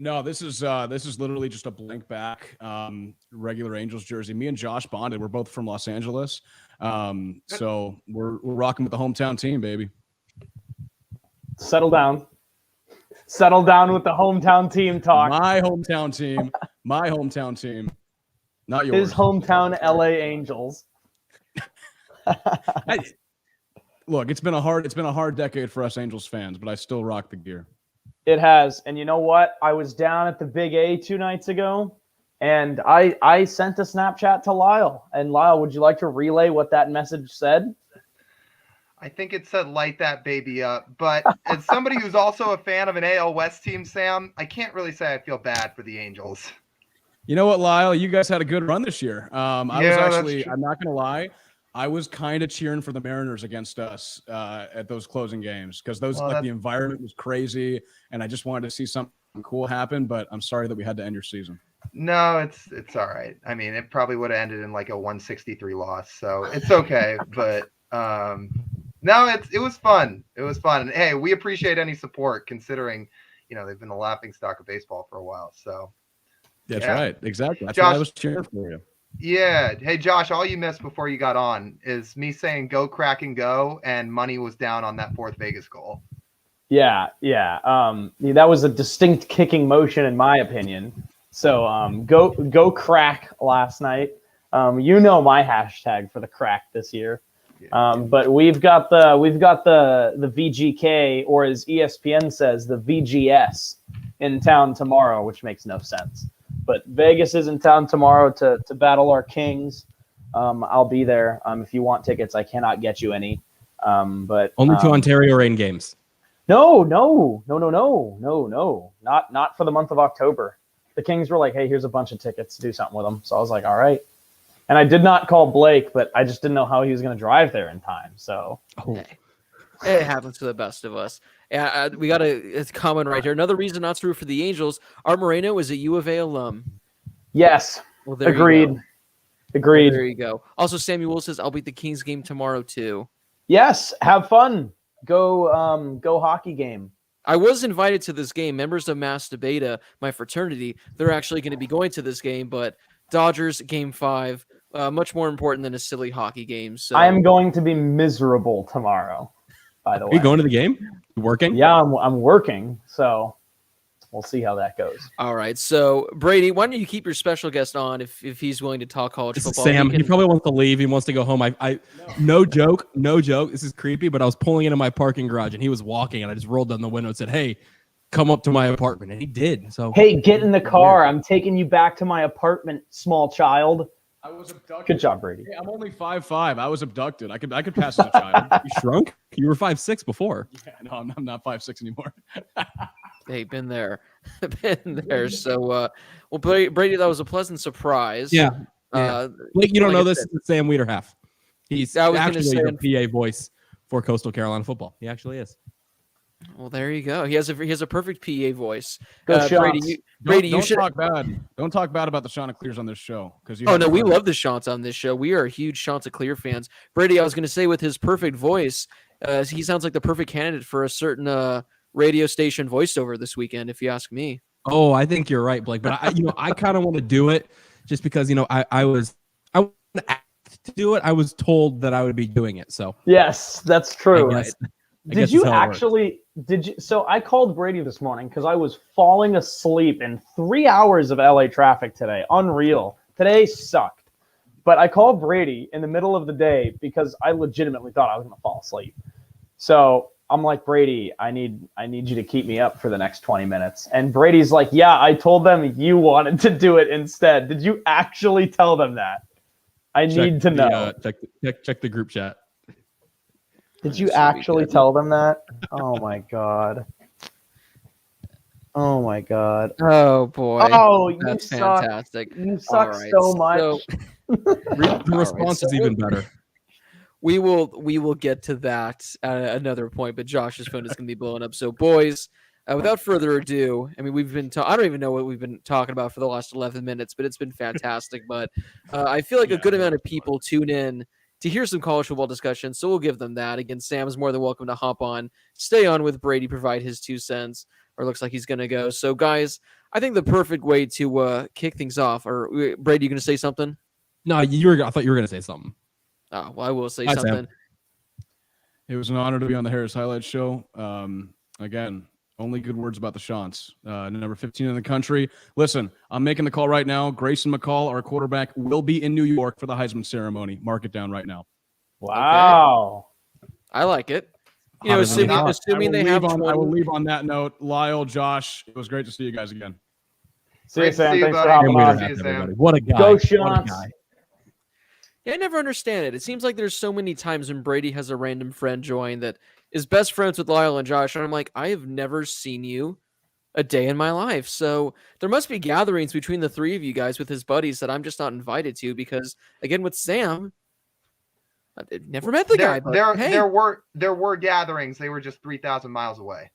No, this is literally just a blank back regular Angels jersey. Me and Josh bonded. We're both from Los Angeles, so we're rocking with the hometown team, baby. Settle down. Settle down with the hometown team talk. My hometown team. My hometown team. Not yours. His hometown LA Angels. Look, it's been a hard decade for us Angels fans, but I still rock the gear. It has. And you know what? I was down at the Big A 2 nights ago, and I sent a Snapchat to Lyle. And Lyle, would you like to relay what that message said? I think it said light that baby up. But as somebody who's also a fan of an AL West team, Sam, I can't really say I feel bad for the Angels. You know what, Lyle? You guys had a good run this year. I'm not going to lie, I was kind of cheering for the Mariners against us at those closing games because the environment was crazy, and I just wanted to see something cool happen. But I'm sorry that we had to end your season. No, it's all right. I mean, it probably would have ended in like a 163 loss, so it's okay. But no, it was fun. It was fun. And hey, we appreciate any support considering, they've been the laughingstock of baseball for a while. So that's right. Exactly. That's Josh, why I was cheering for you. Yeah. Hey, Josh, all you missed before you got on is me saying go crack and go, and money was down on that fourth Vegas goal. Yeah. That was a distinct kicking motion in my opinion. So go crack last night. My hashtag for the crack this year. But we've got the VGK, or as ESPN says, the VGS in town tomorrow, which makes no sense. But Vegas is in town tomorrow to battle our Kings. I'll be there. If you want tickets, I cannot get you any. But only 2 Ontario rain games. No. Not for the month of October. The Kings were like, hey, here's a bunch of tickets, do something with them. So I was like, all right. And I did not call Blake, but I just didn't know how he was going to drive there in time. So it happens to the best of us. We got a comment right here. Another reason not to root for the Angels. Art Moreno is a U of A alum. Yes. Well, there Agreed. You go. Agreed. There you go. Also, Samuel says, I'll be at the Kings game tomorrow, too. Yes. Have fun. Go hockey game. I was invited to this game. Members of Master Beta, my fraternity, they're actually going to be going to this game, but Dodgers game 5, much more important than a silly hockey game. So I am going to be miserable tomorrow, by the way. Are you going to the game? You working? Yeah, I'm working, so we'll see how that goes. All right. So, Brady, why don't you keep your special guest on if he's willing to talk college football? Sam, he probably wants to leave. He wants to go home. No joke. This is creepy, but I was pulling into my parking garage, and he was walking, and I just rolled down the window and said, hey, come up to my apartment. And he did. So hey, get in the car. I'm taking you back to my apartment, small child. I was abducted. Good job, Brady. Hey, I'm only 5'5". I was abducted. I could pass as a child. You shrunk? You were 5'6" before. Yeah, no, I'm not 5'6" anymore. Hey, been there. So, Brady, that was a pleasant surprise. Yeah. Blake, you don't know this. It's Sam Wiederhalf. He's actually the PA voice for Coastal Carolina football. He actually is. Well, there you go. He has a perfect PA voice. Brady, you should talk bad. Don't talk bad about the Chanticleers on this show, because we love the Chants on this show. We are huge Chanticleer fans. Brady, I was going to say, with his perfect voice, he sounds like the perfect candidate for a certain radio station voiceover this weekend, if you ask me. Oh, I think you're right, Blake. But I kind of want to do it just because I want to act to do it. I was told that I would be doing it, so yes, that's true. Did you actually? So I called Brady this morning because I was falling asleep in 3 hours of LA traffic today. Unreal. Today sucked. But I called Brady in the middle of the day because I legitimately thought I was going to fall asleep. So I'm like, Brady, I need you to keep me up for the next 20 minutes. And Brady's like, yeah, I told them you wanted to do it instead. Did you actually tell them that? I need to know. Check the group chat. Did you actually tell them that? Oh my god. Oh my god. Oh boy. Oh, that's fantastic. You suck so much. The response is even better. We will get to that at another point, but Josh's phone is going to be blowing up. So, boys, without further ado, I mean, I don't even know what we've been talking about for the last 11 minutes, but it's been fantastic. But I feel like a good amount of people tune in to hear some college football discussion, so we'll give them that. Again, Sam is more than welcome to hop on, stay on with Brady, provide his 2 cents, or looks like he's going to go. So, guys, I think the perfect way to kick things off. Or Brady, you going to say something? No, I thought you were going to say something. Oh, well, I will say Hi, something. Sam. It was an honor to be on the Harris Highlights Show. Again, only good words about the Shants. Number 15 in the country. Listen, I'm making the call right now. Grayson McCall, our quarterback, will be in New York for the Heisman ceremony. Mark it down right now. Wow. Okay. I like it. You know, assuming they have. I will leave on that note. Lyle, Josh, it was great to see you guys again. See you, Sam. Thanks for hopping hopping on. on. What a guy. Go Shants. Yeah, I never understand it. It seems like there's so many times when Brady has a random friend join that is best friends with Lyle and Josh, and I'm like, I have never seen you a day in my life. So there must be gatherings between the three of you guys with his buddies that I'm just not invited to because, again, with Sam, I've never met the guy. But there were gatherings. They were just 3,000 miles away.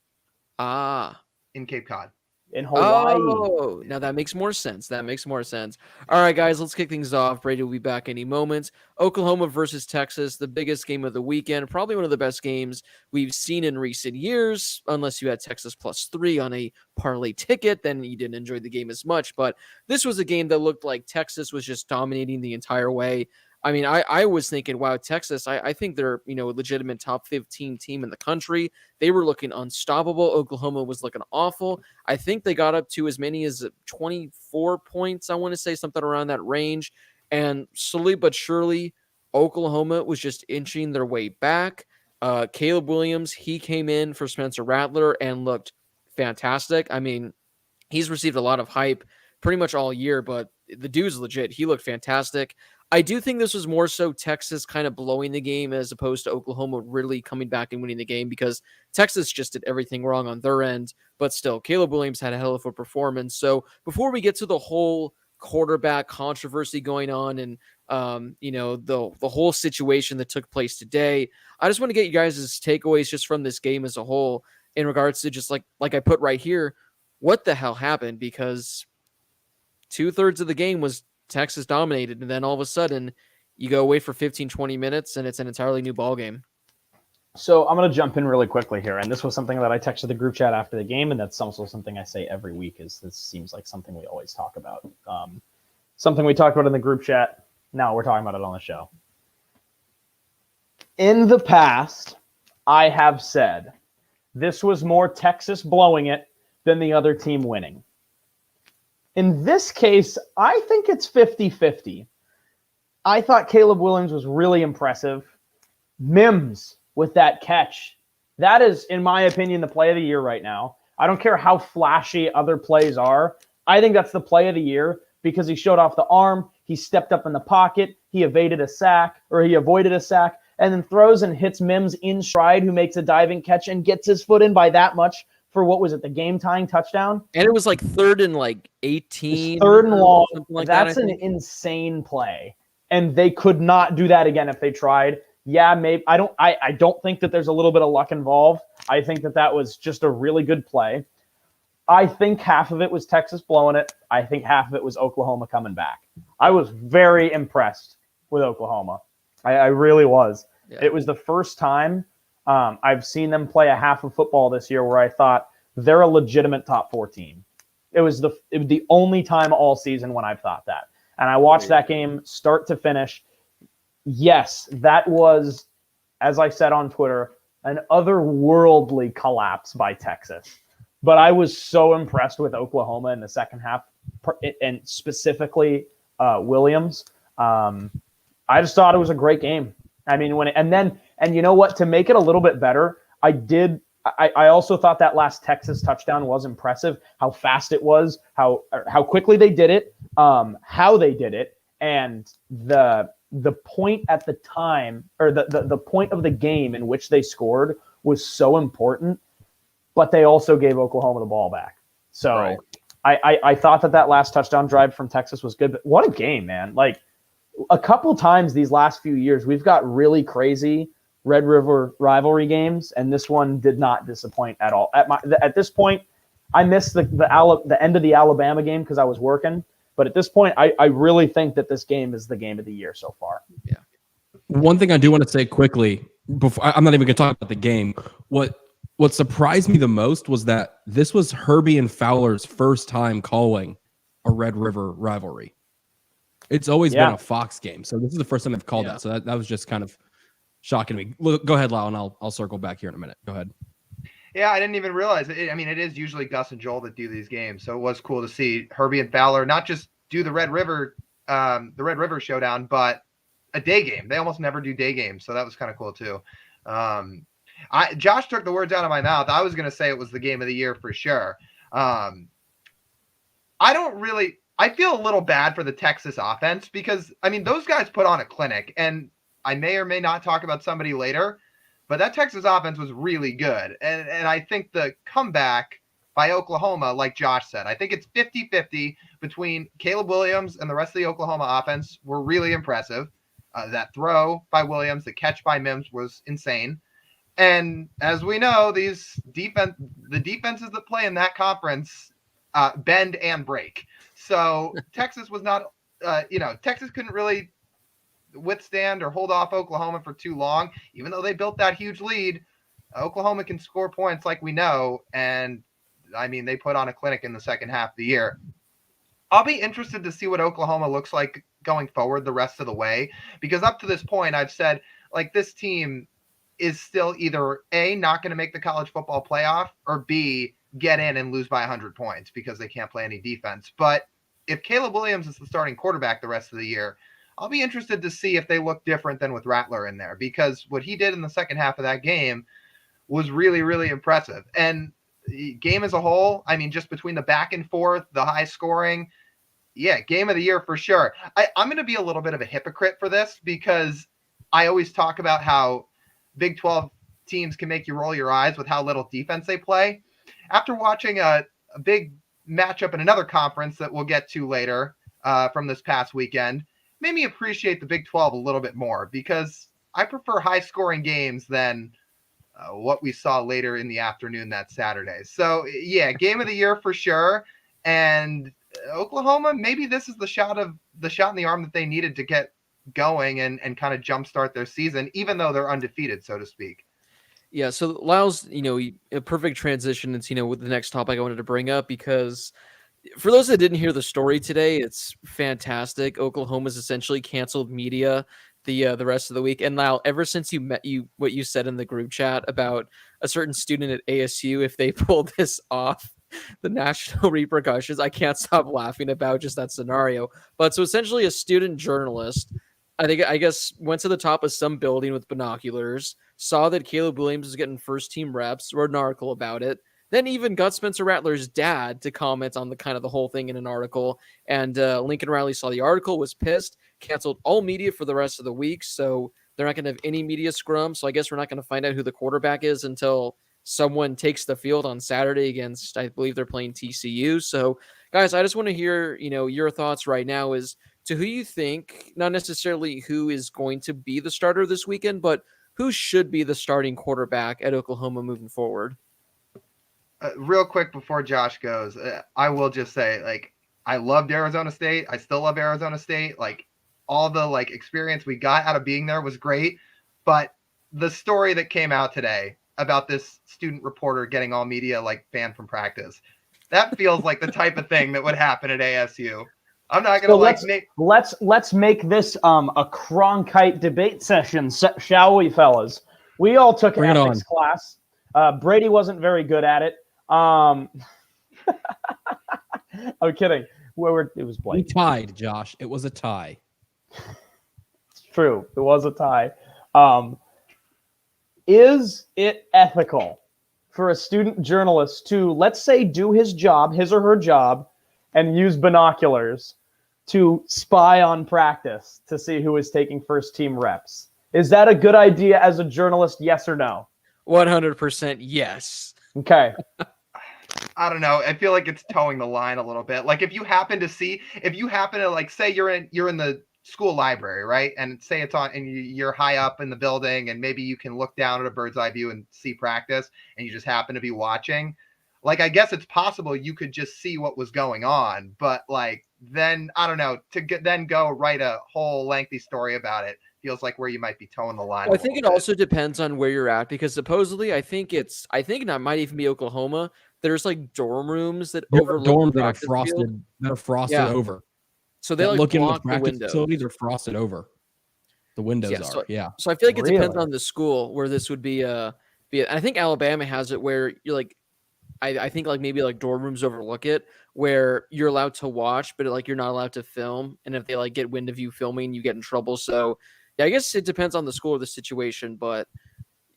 In Cape Cod. In Hawaii. Oh, now that makes more sense. All right, guys, let's kick things off. Brady will be back any moment. Oklahoma versus Texas, the biggest game of the weekend. Probably one of the best games we've seen in recent years, unless you had Texas +3 on a parlay ticket. Then you didn't enjoy the game as much. But this was a game that looked like Texas was just dominating the entire way. I mean, I was thinking, wow, Texas, I think they're, a legitimate top 15 team in the country. They were looking unstoppable. Oklahoma was looking awful. I think they got up to as many as 24 points. I want to say something around that range. And slowly but surely, Oklahoma was just inching their way back. Caleb Williams, he came in for Spencer Rattler and looked fantastic. I mean, he's received a lot of hype pretty much all year, but the dude's legit. He looked fantastic. I do think this was more so Texas kind of blowing the game as opposed to Oklahoma really coming back and winning the game because Texas just did everything wrong on their end. But still, Caleb Williams had a hell of a performance. So before we get to the whole quarterback controversy going on and, the whole situation that took place today, I just want to get you guys' takeaways just from this game as a whole in regards to just like I put right here, what the hell happened? Because 2/3 of the game was Texas dominated, and then all of a sudden you go away for 15-20 minutes and it's an entirely new ball game. So I'm going to jump in really quickly here, and this was something that I texted the group chat after the game, and that's also something I say every week. Is this seems like something we always talk about, something we talked about in the group chat. Now we're talking about it on the show. In the past, I have said this was more Texas blowing it than the other team winning. In this case, I think it's 50-50. I thought Caleb Williams was really impressive. Mims with that catch. That is, in my opinion, the play of the year right now. I don't care how flashy other plays are. I think that's the play of the year because he showed off the arm. He stepped up in the pocket. He avoided a sack, and then throws and hits Mims in stride, who makes a diving catch and gets his foot in by that much. For what was it, the game-tying touchdown? And it was like 3rd and 18. 3rd and long. Like That's an insane play. And they could not do that again if they tried. Yeah, maybe. I don't think that there's a little bit of luck involved. I think that was just a really good play. I think half of it was Texas blowing it. I think half of it was Oklahoma coming back. I was very impressed with Oklahoma. I really was. Yeah. It was the first time I've seen them play a half of football this year where I thought they're a legitimate top 4 team. It was the only time all season when I've thought that. And I watched that game start to finish. Yes, that was, as I said on Twitter, an otherworldly collapse by Texas. But I was so impressed with Oklahoma in the second half, and specifically Williams. I just thought it was a great game. I mean, and you know what? To make it a little bit better, I also thought that last Texas touchdown was impressive. How fast it was, how quickly they did it, how they did it, and the point at the time, or the point of the game in which they scored was so important. But they also gave Oklahoma the ball back. So right. I thought that last touchdown drive from Texas was good. But what a game, man! Like a couple times these last few years, we've got really crazy Red River rivalry games, and this one did not disappoint at all. At this point, I missed the end of the Alabama game because I was working. But at this point, I really think that this game is the game of the year so far. Yeah. One thing I do want to say quickly, before I'm not even going to talk about the game. What What surprised me the most was that this was Herbie and Fowler's first time calling a Red River rivalry. It's always been a Fox game, so this is the first time they've called that. So that was just kind of shocking to me. Look, go ahead, Lyle, and I'll circle back here in a minute. Go ahead. Yeah, I didn't even realize it. I mean, it is usually Gus and Joel that do these games, so it was cool to see Herbie and Fowler not just do the Red River showdown, but a day game. They almost never do day games, so that was kind of cool too. Josh took the words out of my mouth. I was going to say it was the game of the year for sure. I feel a little bad for the Texas offense because, I mean, those guys put on a clinic, and I may or may not talk about somebody later, but that Texas offense was really good. And I think the comeback by Oklahoma, like Josh said, I think it's 50-50 between Caleb Williams and the rest of the Oklahoma offense were really impressive. That throw by Williams, the catch by Mims was insane. And as we know, the defenses that play in that conference bend and break. So Texas was not, Texas couldn't really withstand or hold off Oklahoma for too long, even though they built that huge lead. Oklahoma can score points like we know. And I mean, they put on a clinic in the second half of the year. I'll be interested to see what Oklahoma looks like going forward the rest of the way, because up to this point, I've said like this team is still either A, not going to make the college football playoff, or B, get in and lose by 100 points because they can't play any defense. But if Caleb Williams is the starting quarterback the rest of the year, I'll be interested to see if they look different than with Rattler in there, because what he did in the second half of that game was really, really impressive. And the game as a whole, I mean, just between the back and forth, the high scoring, game of the year for sure. I'm going to be a little bit of a hypocrite for this because I always talk about how Big 12 teams can make you roll your eyes with how little defense they play. After watching a big matchup in another conference that we'll get to later from this past weekend, made me appreciate the Big 12 a little bit more, because I prefer high-scoring games than what we saw later in the afternoon that Saturday. So, game of the year for sure. And Oklahoma, maybe this is the shot in the arm that they needed to get going and kind of jumpstart their season, even though they're undefeated, so to speak. Yeah, so Lyle's, a perfect transition into, with the next topic I wanted to bring up, because for those that didn't hear the story today, it's fantastic. Oklahoma's essentially canceled media the rest of the week. And Lyle, ever since what you said in the group chat about a certain student at ASU, if they pull this off, the national repercussions, I can't stop laughing about just that scenario. But so essentially a student journalist, I guess, went to the top of some building with binoculars, saw that Caleb Williams was getting first team reps, wrote an article about it, then even got Spencer Rattler's dad to comment on the whole thing in an article. And Lincoln Riley saw the article, was pissed, canceled all media for the rest of the week. So they're not going to have any media scrum. So I guess we're not going to find out who the quarterback is until someone takes the field on Saturday against, I believe they're playing TCU. So guys, I just want to hear, your thoughts right now as to who you think, not necessarily who is going to be the starter this weekend, but who should be the starting quarterback at Oklahoma moving forward. Real quick before Josh goes, I will just say, I loved Arizona State. I still love Arizona State. All the experience we got out of being there was great. But the story that came out today about this student reporter getting all media banned from practice, that feels like the type of thing that would happen at ASU. I'm not gonna let's make this a Cronkite debate session, shall we, fellas? We all took an ethics class. Brady wasn't very good at it. I'm kidding. It was Blake. We tied, Josh. It was a tie. It's true. It was a tie. Is it ethical for a student journalist to, let's say, do his or her job, and use binoculars to spy on practice to see who is taking first team reps? Is that a good idea as a journalist? Yes or no? 100% yes. Okay. I don't know. I feel like it's towing the line a little bit. If you happen to say you're in the school library, right? And say it's on, and you're high up in the building, and maybe you can look down at a bird's eye view and see practice, and you just happen to be watching. I guess it's possible you could just see what was going on, but then I don't know, then go write a whole lengthy story about it feels like where you might be towing the line. I think it also depends on where you're at, because supposedly I think that might even be Oklahoma. There's like dorm rooms that overlook dorms the that are practice frosted. field. That are frosted over. So they that like look into the block the practice windows. facilities are frosted over. The windows are. So I feel like it depends Really? on the school where this would be. I think Alabama has it where you're like, I think like maybe like dorm rooms overlook it, where you're allowed to watch, but like you're not allowed to film. And if they like get wind of you filming, you get in trouble. So yeah, I guess it depends on the school or the situation. But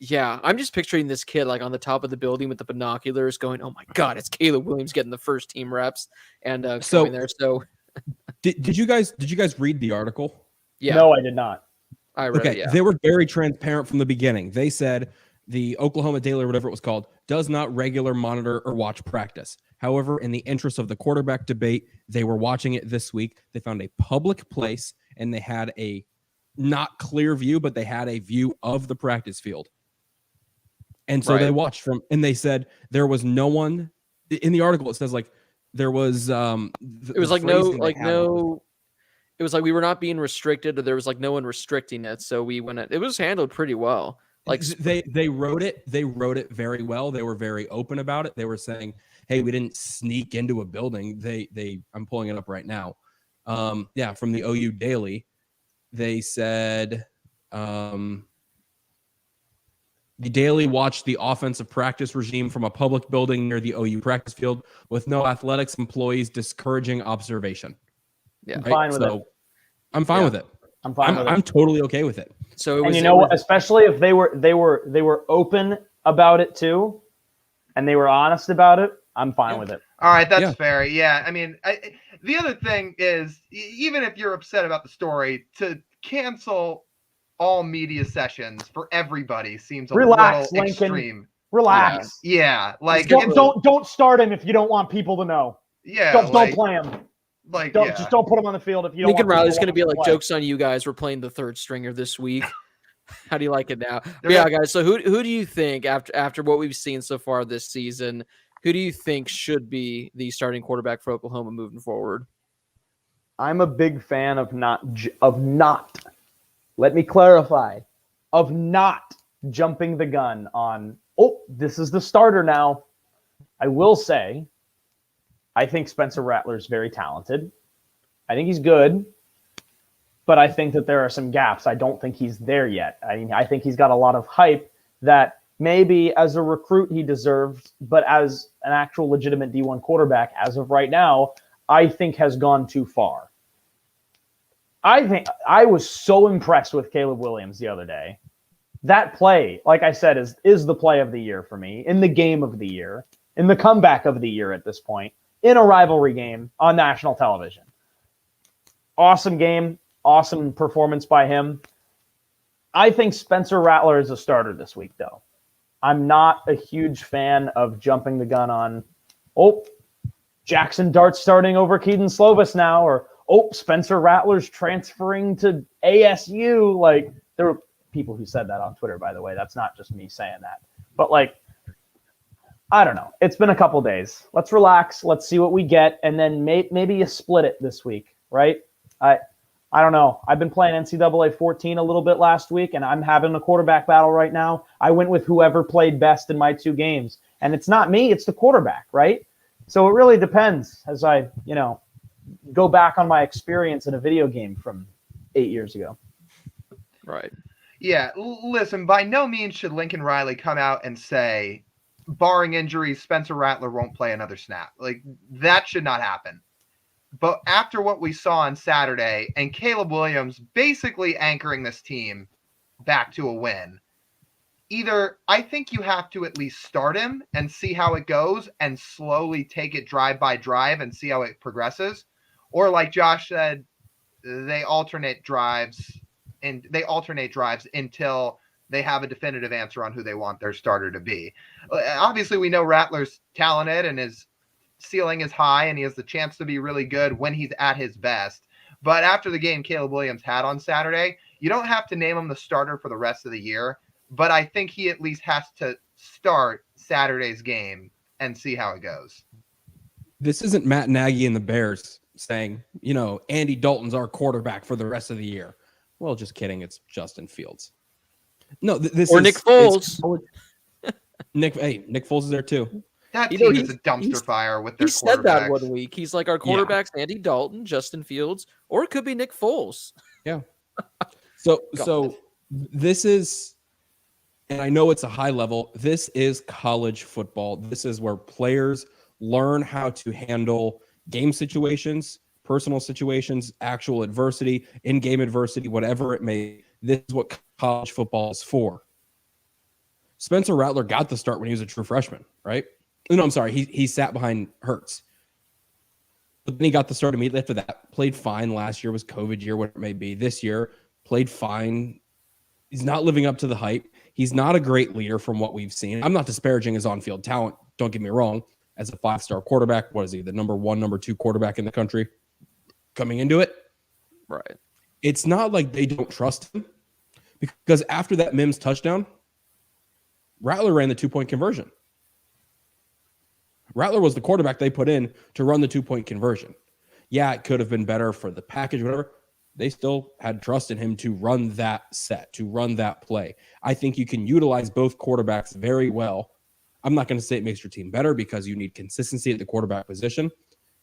yeah, I'm just picturing this kid like on the top of the building with the binoculars, going, "Oh my God, it's Caleb Williams getting the first team reps," and going there. So did you guys read the article? Yeah, No, I did not. I read it, Okay, they were very transparent from the beginning. They said the Oklahoma Daily, or whatever it was called, does not regular monitor or watch practice. However, in the interest of the quarterback debate, they were watching it this week. They found a public place, and they had a not clear view, but they had a view of the practice field. And so they watched from, and they said there was no one in the article. It says like there was, it was like it was like we were not being restricted, or there was like no one restricting it. So we went. It was handled pretty well. Like they wrote it. They wrote it very well. They were very open about it. They were saying, "Hey, we didn't sneak into a building." I'm pulling it up right now. From the OU Daily, they said. The Daily watched the offensive practice regime from a public building near the OU practice field with no athletics employees discouraging observation. Yeah, Fine with it. I'm fine with it. I'm fine with it. I'm totally okay with it. So And you know what? Especially if they were open about it too, and they were honest about it, I'm fine with it. All right, that's fair. Yeah, I mean, the other thing is, even if you're upset about the story, to cancel all media sessions for everybody seems a little Lincoln. extreme. Relax. Yeah, like don't start him if you don't want people to know. Yeah, don't play him. Like, just don't put him on the field if you don't. Lincoln want Riley's going to be like, play. "Joke's on you guys. We're playing the third stringer this week." How do you like it now? But yeah, guys. So who do you think after what we've seen so far this season? Who do you think should be the starting quarterback for Oklahoma moving forward? I'm a big fan of not. Let me clarify, of not jumping the gun on. Oh, this is the starter now. I will say, I think Spencer Rattler is very talented. I think he's good, but I think that there are some gaps. I don't think he's there yet. I mean, I think he's got a lot of hype that maybe as a recruit he deserves, but as an actual legitimate D1 quarterback, as of right now, I think has gone too far. I think I was so impressed with Caleb Williams the other day. That play, like I said, is the play of the year for me, in the game of the year, in the comeback of the year at this point, in a rivalry game on national television. Awesome game, awesome performance by him. I think Spencer Rattler is a starter this week, though. I'm not a huge fan of jumping the gun on, Jackson Dart starting over Keaton Slovis now, or Spencer Rattler's transferring to ASU. Like, there were people who said that on Twitter, by the way. That's not just me saying that. But, like, I don't know. It's been a couple days. Let's relax. Let's see what we get. And then maybe you split it this week, right? I don't know. I've been playing NCAA 14 a little bit last week, and I'm having a quarterback battle right now. I went with whoever played best in my two games. And it's not me. It's the quarterback, right? So it really depends as I, go back on my experience in a video game from 8 years ago. Right. Yeah. Listen, by no means should Lincoln Riley come out and say, barring injuries, Spencer Rattler won't play another snap. Like, that should not happen. But after what we saw on Saturday and Caleb Williams basically anchoring this team back to a win, either I think you have to at least start him and see how it goes and slowly take it drive by drive and see how it progresses. Or like Josh said, they alternate drives until they have a definitive answer on who they want their starter to be. Obviously, we know Rattler's talented and his ceiling is high and he has the chance to be really good when he's at his best. But after the game Caleb Williams had on Saturday, you don't have to name him the starter for the rest of the year. But I think he at least has to start Saturday's game and see how it goes. This isn't Matt Nagy and the Bears saying, Andy Dalton's our quarterback for the rest of the year. Well, just kidding. It's Justin Fields. No, this or is Nick Foles. Nick Foles is there too. That team is a dumpster fire with their He said that quarterbacks. one week. He's like, our quarterback's Andy Dalton, Justin Fields, or it could be Nick Foles. Yeah. So this is, and I know it's a high level, this is college football. This is where players learn how to handle game situations, personal situations, actual adversity, in-game adversity, whatever it may be. This is what college football is for. Spencer Rattler got the start when he was a true freshman, right? No, I'm sorry. He sat behind Hurts. But then he got the start immediately after that. Played fine. Last year was COVID year, whatever it may be. This year, played fine. He's not living up to the hype. He's not a great leader from what we've seen. I'm not disparaging his on-field talent. Don't get me wrong. As a 5-star quarterback, what is he? The number 1, number 2 quarterback in the country coming into it? Right. It's not like they don't trust him, because after that Mims touchdown, Rattler ran the 2-point conversion. Rattler was the quarterback they put in to run the 2-point conversion. Yeah, it could have been better for the package, whatever. They still had trust in him to run that set, to run that play. I think you can utilize both quarterbacks very well. I'm not going to say it makes your team better because you need consistency at the quarterback position.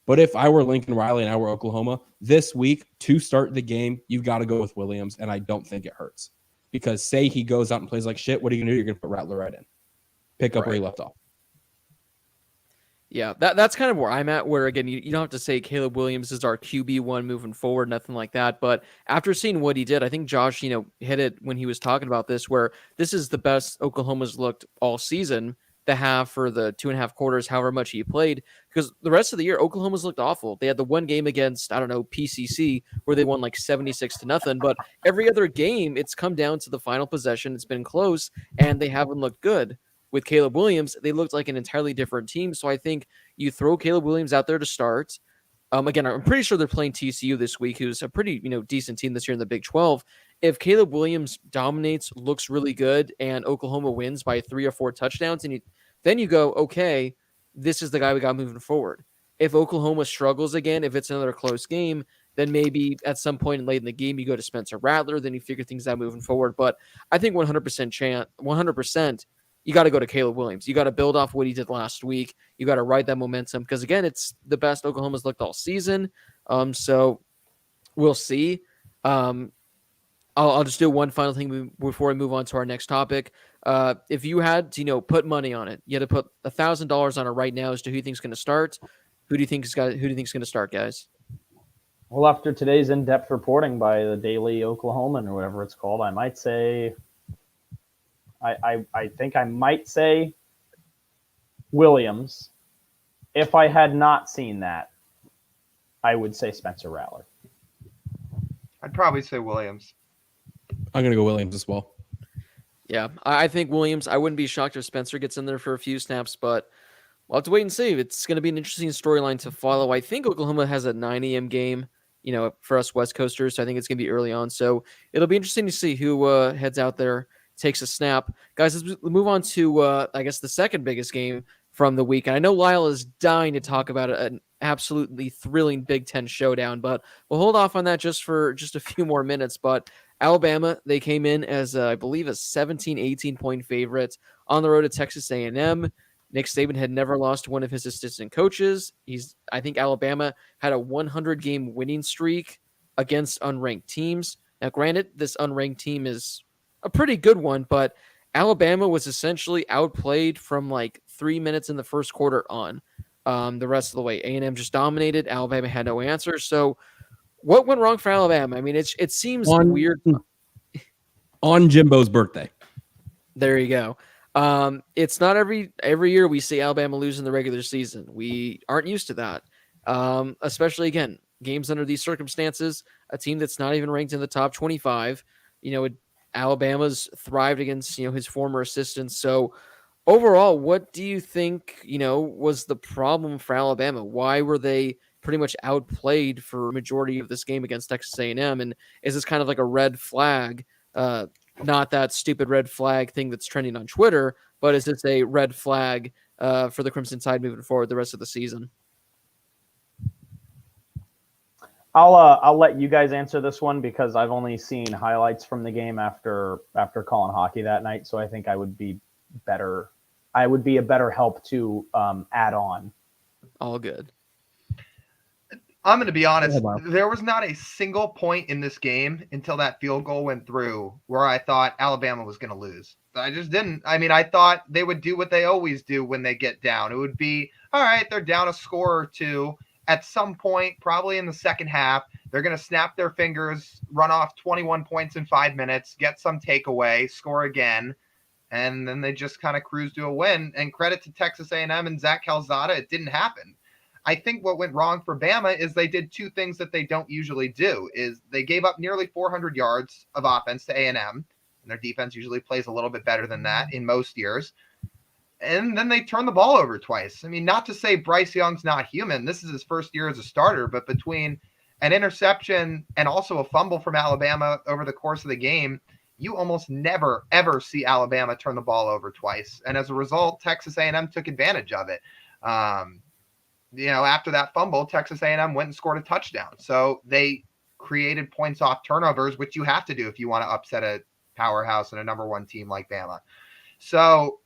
But if I were Lincoln Riley and I were Oklahoma, this week to start the game, you've got to go with Williams, and I don't think it hurts. Because say he goes out and plays like shit, what are you going to do? You're going to put Rattler right in. Pick up where he left off. Yeah, that's kind of where I'm at, where, again, you don't have to say Caleb Williams is our QB1 moving forward, nothing like that. But after seeing what he did, I think Josh, hit it when he was talking about this, where this is the best Oklahoma's looked all season to have for the 2.5 quarters, however much he played. Because the rest of the year, Oklahoma's looked awful. They had the one game against, PCC, where they won like 76-0. But every other game, it's come down to the final possession. It's been close, and they haven't looked good. With Caleb Williams, they looked like an entirely different team. So I think you throw Caleb Williams out there to start. Again, I'm pretty sure they're playing TCU this week, who's a pretty decent team this year in the Big 12. If Caleb Williams dominates, looks really good, and Oklahoma wins by 3 or 4 touchdowns, and then you go, okay, this is the guy we got moving forward. If Oklahoma struggles again, if it's another close game, then maybe at some point late in the game you go to Spencer Rattler, then you figure things out moving forward. But I think 100%, you got to go to Caleb Williams. You got to build off what he did last week. You got to ride that momentum because, again, it's the best Oklahoma's looked all season. So we'll see. I'll just do one final thing before we move on to our next topic. If you had to, put money on it, you had to put $1,000 on it right now as to who you think is going to start. Who do you think is going to start, guys? Well, after today's in-depth reporting by the Daily Oklahoman or whatever it's called, I might say. I think I might say Williams. If I had not seen that, I would say Spencer Rattler. I'd probably say Williams. I'm going to go Williams as well. Yeah, I think Williams. I wouldn't be shocked if Spencer gets in there for a few snaps, but we'll have to wait and see. It's going to be an interesting storyline to follow. I think Oklahoma has a 9 a.m. game, for us West Coasters, so I think it's going to be early on. So it'll be interesting to see who heads out there, takes a snap. Guys, let's move on to, I guess, the second biggest game from the week. And I know Lyle is dying to talk about an absolutely thrilling Big Ten showdown, but we'll hold off on that just for a few more minutes. But Alabama, they came in as, I believe, a 17, 18-point favorite on the road to Texas A&M. Nick Saban had never lost to one of his assistant coaches. I think Alabama had a 100-game winning streak against unranked teams. Now, granted, this unranked team is a pretty good one, but Alabama was essentially outplayed from like 3 minutes in the first quarter on. The rest of the way, A&M just dominated. Alabama had no answer. So what went wrong for Alabama? I mean, it seems weird. On Jimbo's birthday. There you go. It's not every year we see Alabama lose in the regular season. We aren't used to that. Especially, again, games under these circumstances, a team that's not even ranked in the top 25, Alabama's thrived against, his former assistants. So overall, what do you think, was the problem for Alabama? Why were they pretty much outplayed for a majority of this game against Texas A&M? And is this kind of like a red flag? Not that stupid red flag thing that's trending on Twitter, but is this a red flag for the Crimson Tide moving forward the rest of the season? I'll let you guys answer this one because I've only seen highlights from the game after calling hockey that night. So I think I would be better. I would be a better help to add on. All good. I'm going to be honest. There was not a single point in this game until that field goal went through where I thought Alabama was going to lose. I just didn't. I mean, I thought they would do what they always do when they get down. It would be, all right, they're down a score or two. At some point, probably in the second half, they're going to snap their fingers, run off 21 points in 5 minutes, get some takeaway, score again, and then they just kind of cruise to a win. And credit to Texas A&M and Zach Calzada, it didn't happen. I think what went wrong for Bama is they did two things that they don't usually do. Is they gave up nearly 400 yards of offense to A&M, and their defense usually plays a little bit better than that in most years. And then they turned the ball over twice. I mean, not to say Bryce Young's not human. This is his first year as a starter, but between an interception and also a fumble from Alabama over the course of the game, you almost never, ever see Alabama turn the ball over twice. And as a result, Texas A&M took advantage of it. After that fumble, Texas A&M went and scored a touchdown. So they created points off turnovers, which you have to do if you want to upset a powerhouse and a number one team like Bama. So,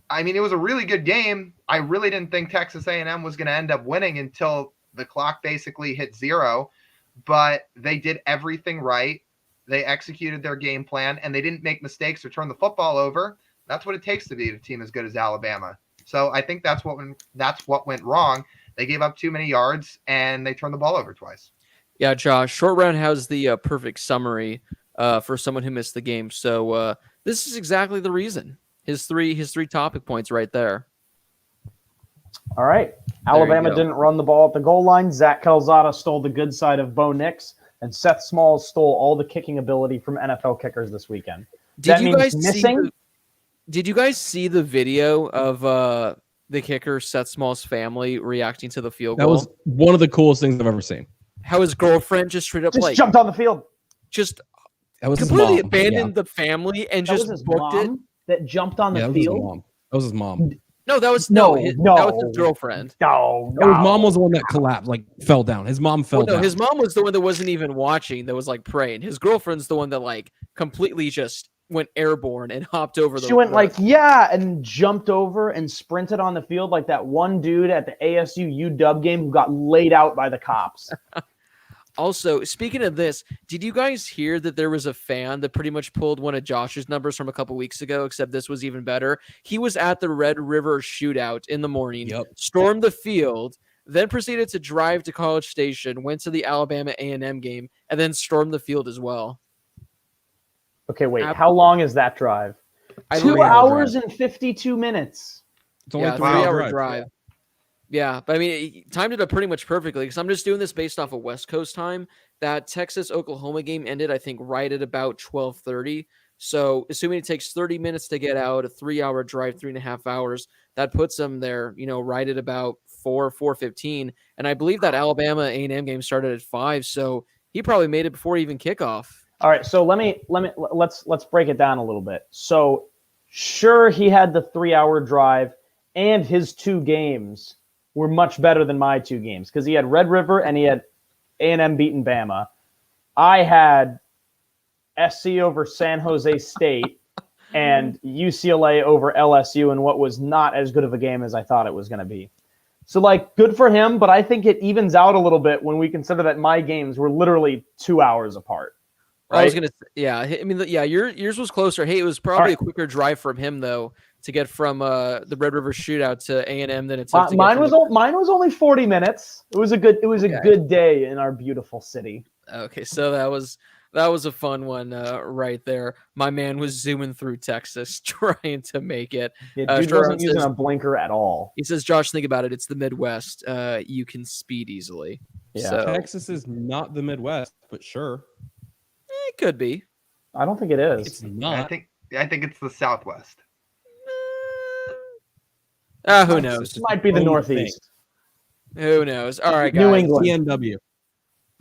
I mean, it was a really good game. I really didn't think Texas A&M was going to end up winning until the clock basically hit zero, but they did everything right. They executed their game plan, and they didn't make mistakes or turn the football over. That's what it takes to beat a team as good as Alabama. So I think that's what went wrong. They gave up too many yards, and they turned the ball over twice. Yeah, Josh, Short Round has the perfect summary for someone who missed the game. So this is exactly the reason. His three topic points right there. All right. Alabama didn't run the ball at the goal line. Zach Calzada stole the good side of Bo Nix, and Seth Smalls stole all the kicking ability from NFL kickers this weekend. Did you guys see the video of the kicker Seth Smalls' family reacting to the field goal? That was one of the coolest things I've ever seen. How his girlfriend just straight up jumped on the field, that was completely abandoned the family and just booked it. That jumped on the field. That was his mom. No, that was no. That was his girlfriend. No, his mom was the one that collapsed, fell down. His mom fell down. His mom was the one that wasn't even watching, that was praying. His girlfriend's the one that completely just went airborne and hopped over the. She went and jumped over and sprinted on the field like that one dude at the ASU UW game who got laid out by the cops. Also, speaking of this, did you guys hear that there was a fan that pretty much pulled one of Josh's numbers from a couple weeks ago, except this was even better? He was at the Red River shootout in the morning, stormed the field, then proceeded to drive to College Station, went to the Alabama A&M game, and then stormed the field as well. Okay, wait. How long is that drive? 2 hours and 52 minutes. It's only a 3-hour drive. Yeah, but I mean, he timed it up pretty much perfectly because I'm just doing this based off of West Coast time. That Texas-Oklahoma game ended, I think, right at about 12:30. So assuming it takes 30 minutes to get out, a 3-hour drive, 3.5 hours, that puts them there, right at about 4:15. And I believe that Alabama A&M game started at 5, so he probably made it before even kickoff. All right, so let's break it down a little bit. So sure, he had the 3-hour drive, and his 2 games were much better than my 2 games because he had Red River and he had A&M beating Bama. I had SC over San Jose State and UCLA over LSU in what was not as good of a game as I thought it was going to be. So, good for him, but I think it evens out a little bit when we consider that my games were literally 2 hours apart. Right? I was gonna, yours was closer. Hey, it was probably a quicker drive from him though to get from the Red River shootout to A&M than it took. Mine was only 40 minutes. It was a good day in our beautiful city. Okay, so that was a fun one right there. My man was zooming through Texas trying to make it. Yeah, dude wasn't using a blinker at all. He says, "Josh, think about it. It's the Midwest. You can speed easily." Yeah, so, Texas is not the Midwest, but sure. It could be. I don't think it is. It's not. I think it's the Southwest. Who knows? It might be the Northeast. Who knows? All right, guys. New England. TNW.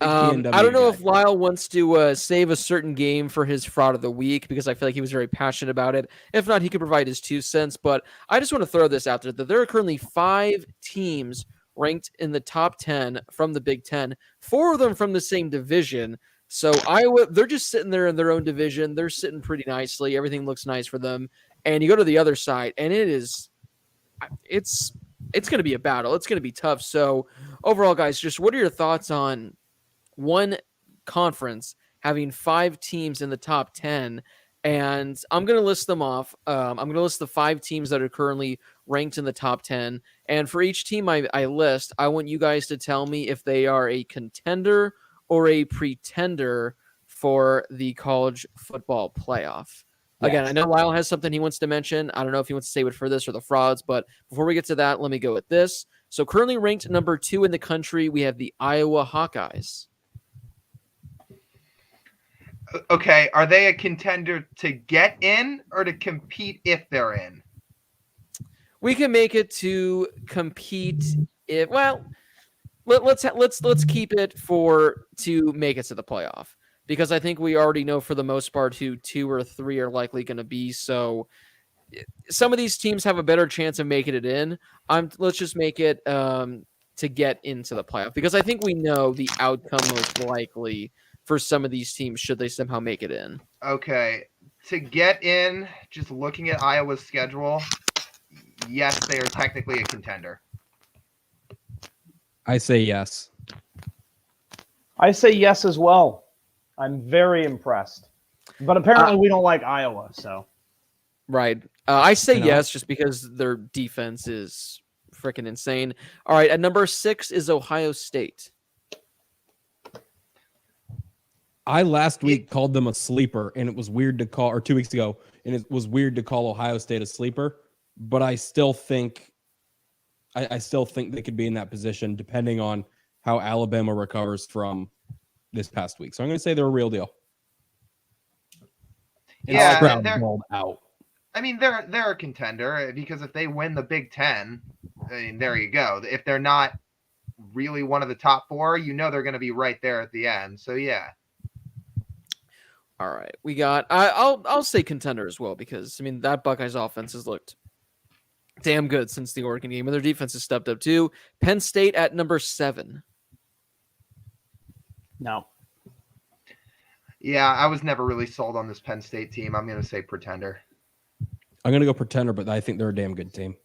I don't know if Lyle wants to save a certain game for his fraud of the week because I feel like he was very passionate about it. If not, he could provide his 2 cents. But I just want to throw this out there that there are currently 5 teams ranked in the top 10 from the Big Ten, 4 of them from the same division. So Iowa, they're just sitting there in their own division. They're sitting pretty nicely. Everything looks nice for them. And you go to the other side, and it's going to be a battle. It's going to be tough. So overall, guys, just what are your thoughts on one conference having 5 teams in the top 10? And I'm going to list them off. I'm going to list the 5 teams that are currently ranked in the top 10. And for each team I list, I want you guys to tell me if they are a contender or a pretender for the college football playoff. Yes. Again, I know Lyle has something he wants to mention. I don't know if he wants to say it for this or the frauds, but before we get to that, let me go with this. So currently ranked number 2 in the country, we have the Iowa Hawkeyes. Okay, are they a contender to get in or to compete if they're in? We can make it to compete if let's keep it to make it to the playoff, because I think we already know for the most part who 2 or 3 are likely going to be. So some of these teams have a better chance of making it in. Let's just make it to get into the playoff, because I think we know the outcome most likely for some of these teams should they somehow make it in. Okay, to get in, just looking at Iowa's schedule, yes, they are technically a contender. I say yes. I say yes as well. I'm very impressed. But apparently we don't like Iowa, so. Right. I say yes just because their defense is freaking insane. All right, at number 6 is Ohio State. I last week called them a sleeper, and it was weird to call, or 2 weeks ago, and it was weird to call Ohio State a sleeper. But I still think, I still think they could be in that position depending on how Alabama recovers from this past week. So I'm going to say they're a real deal. And they're out. I mean, they're a contender because if they win the Big Ten, I mean, there you go. If they're not really one of the top 4, you know they're going to be right there at the end. So yeah. All right, we got. I'll say contender as well, because I mean that Buckeyes offense has looked damn good since the Oregon game, and their defense has stepped up too. Penn State at number 7. No. Yeah, I was never really sold on this Penn State team. I'm going to say pretender. I'm going to go pretender, but I think they're a damn good team.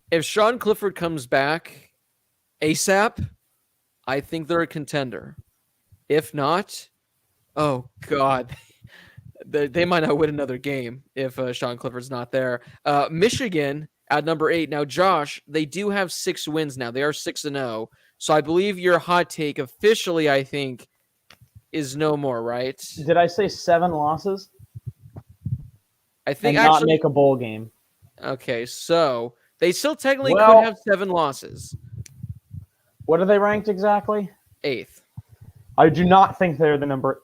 If Sean Clifford comes back ASAP, I think they're a contender. If not, oh God, they might not win another game if Sean Clifford's not there. Michigan at number 8. Now, Josh, they do have 6 wins now. They are 6-0. So I believe your hot take officially, I think, is no more, right? Did I say 7 losses? I think and not make a bowl game. Okay, so they still technically could have 7 losses. What are they ranked exactly? 8th. I do not think they're the number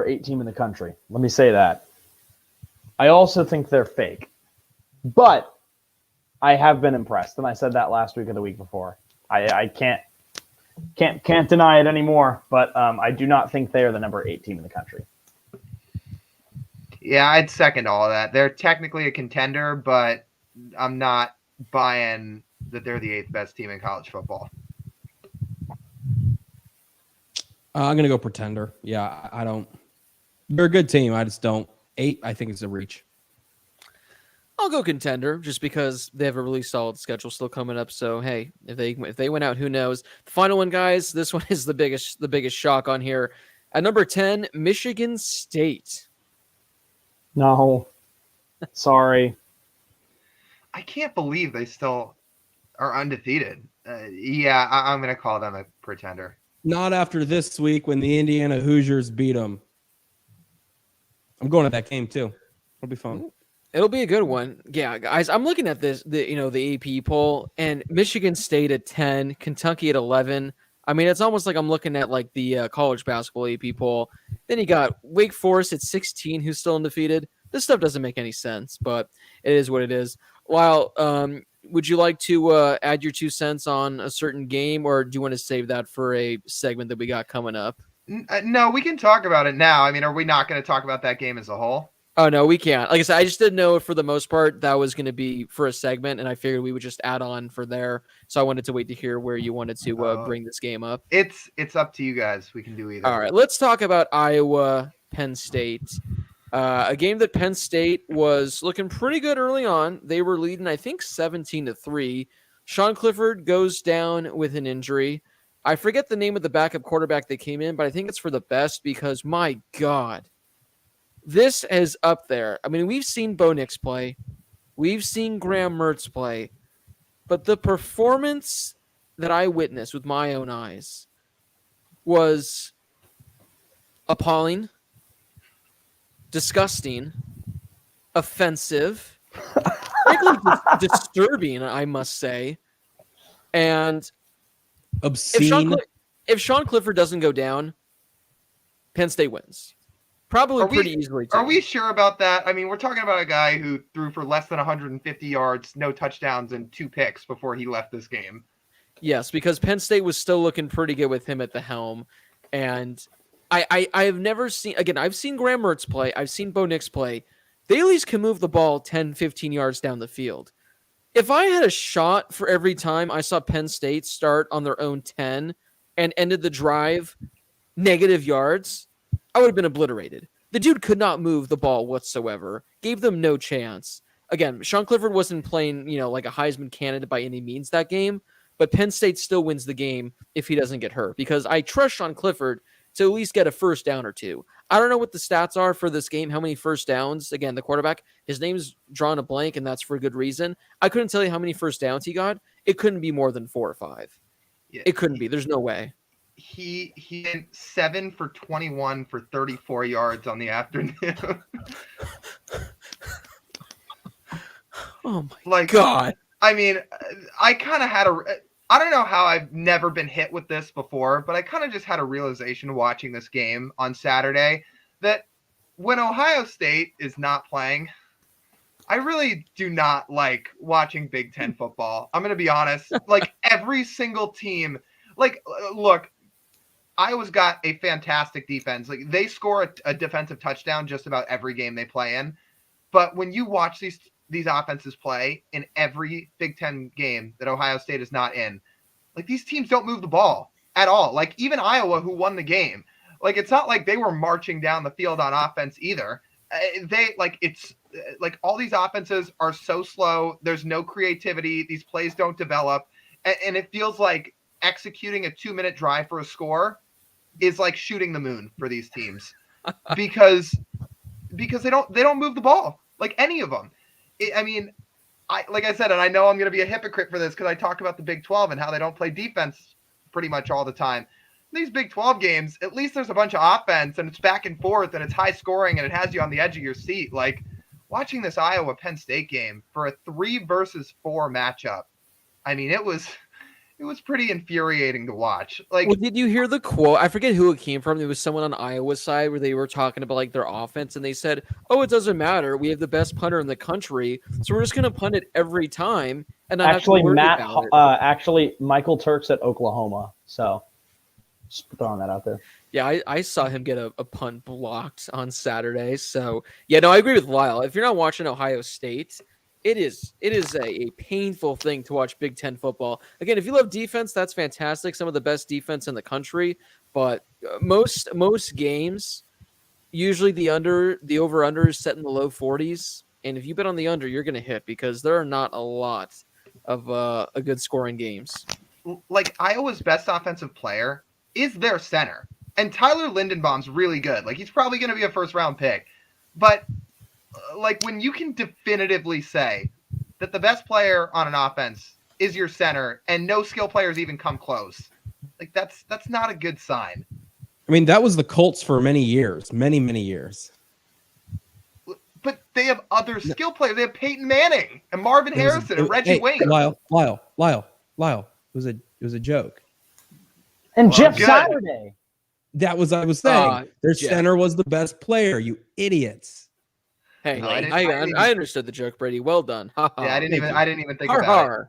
8 team in the country. Let me say that. I also think they're fake. But I have been impressed, and I said that last week or the week before. I can't deny it anymore, but I do not think they are the number 8 team in the country. Yeah, I'd second all of that. They're technically a contender, but I'm not buying that they're the 8th best team in college football. I'm going to go pretender. Yeah, I don't. They're a good team. I just don't. 8, I think it's a reach. I'll go contender just because they have a really solid schedule still coming up. So, hey, if they went out, who knows? The final one, guys, this one is the biggest shock on here. At number 10, Michigan State. No. Sorry. I can't believe they still are undefeated. Yeah, I'm going to call them a pretender. Not after this week when the Indiana Hoosiers beat them. I'm going to that game too. It'll be fun. It'll be a good one. Yeah, guys, I'm looking at this, the AP poll, and Michigan State at 10, Kentucky at 11. I mean, it's almost like I'm looking at like the college basketball AP poll. Then you got Wake Forest at 16, who's still undefeated. This stuff doesn't make any sense, but it is what it is. Lyle, would you like to add your 2 cents on a certain game, or do you want to save that for a segment that we got coming up? No, we can talk about it now. I mean, are we not going to talk about that game as a whole? Oh no, we can't. Like I said, I just didn't know if for the most part that was going to be for a segment, and I figured we would just add on for there. So I wanted to wait to hear where you wanted to bring this game up. It's up to you guys. We can do either. All right, let's talk about Iowa Penn State. A game that Penn State was looking pretty good early on. They were leading, I think, 17-3. Sean Clifford goes down with an injury. I forget the name of the backup quarterback that came in, but I think it's for the best because, my God, this is up there. I mean, we've seen Bo Nix play. We've seen Graham Mertz play. But the performance that I witnessed with my own eyes was appalling, disgusting, offensive, frankly disturbing, I must say. And obscene. If Sean Clifford doesn't go down, Penn State wins. Probably pretty easily, too. Are we sure about that? I mean, we're talking about a guy who threw for less than 150 yards, no touchdowns, and 2 picks before he left this game. Yes, because Penn State was still looking pretty good with him at the helm. And I have never seen, again, I've seen Graham Mertz play. I've seen Bo Nix play. They at least can move the ball 10, 15 yards down the field. If I had a shot for every time I saw Penn State start on their own 10 and ended the drive negative yards, I would have been obliterated. The dude could not move the ball whatsoever. Gave them no chance. Again, Sean Clifford wasn't playing, like a Heisman candidate by any means that game, but Penn State still wins the game if he doesn't get hurt because I trust Sean Clifford to at least get a first down or two. I don't know what the stats are for this game, how many first downs. Again, the quarterback, his name's drawn a blank, and that's for a good reason. I couldn't tell you how many first downs he got. It couldn't be more than 4 or 5. Yeah, it couldn't be. There's no way. He went 7 for 21 for 34 yards on the afternoon. Oh my God. I mean, I kind of had I don't know how I've never been hit with this before, but I kind of just had a realization watching this game on Saturday that when Ohio State is not playing, I really do not like watching Big Ten football. I'm going to be honest. Like every single team, look, Iowa's got a fantastic defense. Like they score a defensive touchdown just about every game they play in. But when you watch these offenses play in every Big Ten game that Ohio State is not in, like these teams don't move the ball at all. Like even Iowa, who won the game, like it's not like they were marching down the field on offense either. It's like all these offenses are so slow. There's no creativity. These plays don't develop. And it feels like executing a 2-minute drive for a score is like shooting the moon for these teams because they don't move the ball, like any of them. Like I said, and I know I'm going to be a hypocrite for this because I talk about the Big 12 and how they don't play defense pretty much all the time. These Big 12 games, at least there's a bunch of offense and it's back and forth and it's high scoring and it has you on the edge of your seat. Like watching this Iowa Penn State game for a 3 versus 4 matchup. I mean, it was pretty infuriating to watch. Like, well, did you hear the quote? I forget who it came from. There was someone on Iowa's side where they were talking about like their offense, and they said, "Oh, it doesn't matter. We have the best punter in the country, so we're just going to punt it every time." And actually, Michael Turks at Oklahoma. So, just throwing that out there. Yeah, I saw him get a punt blocked on Saturday. So, yeah, no, I agree with Lyle. If you're not watching Ohio State, it is a painful thing to watch Big Ten football. Again, if you love defense, that's fantastic. Some of the best defense in the country. But most games, usually the over-under is set in the low 40s. And if you bet on the under, you're going to hit because there are not a lot of a good scoring games. Like Iowa's best offensive player is their center. And Tyler Lindenbaum's really good. Like he's probably going to be a first-round pick. But like when you can definitively say that the best player on an offense is your center and no skill players even come close, like that's not a good sign. I mean, that was the Colts for many years, many years. But they have other skill players. They have Peyton Manning and Marvin Harrison and Reggie Wayne. Lyle. It was a joke. And Jeff Saturday. That was I was saying. Their center was the best player. You idiots. Hey, no, I understood the joke, Brady. Well done. Yeah, I didn't even think about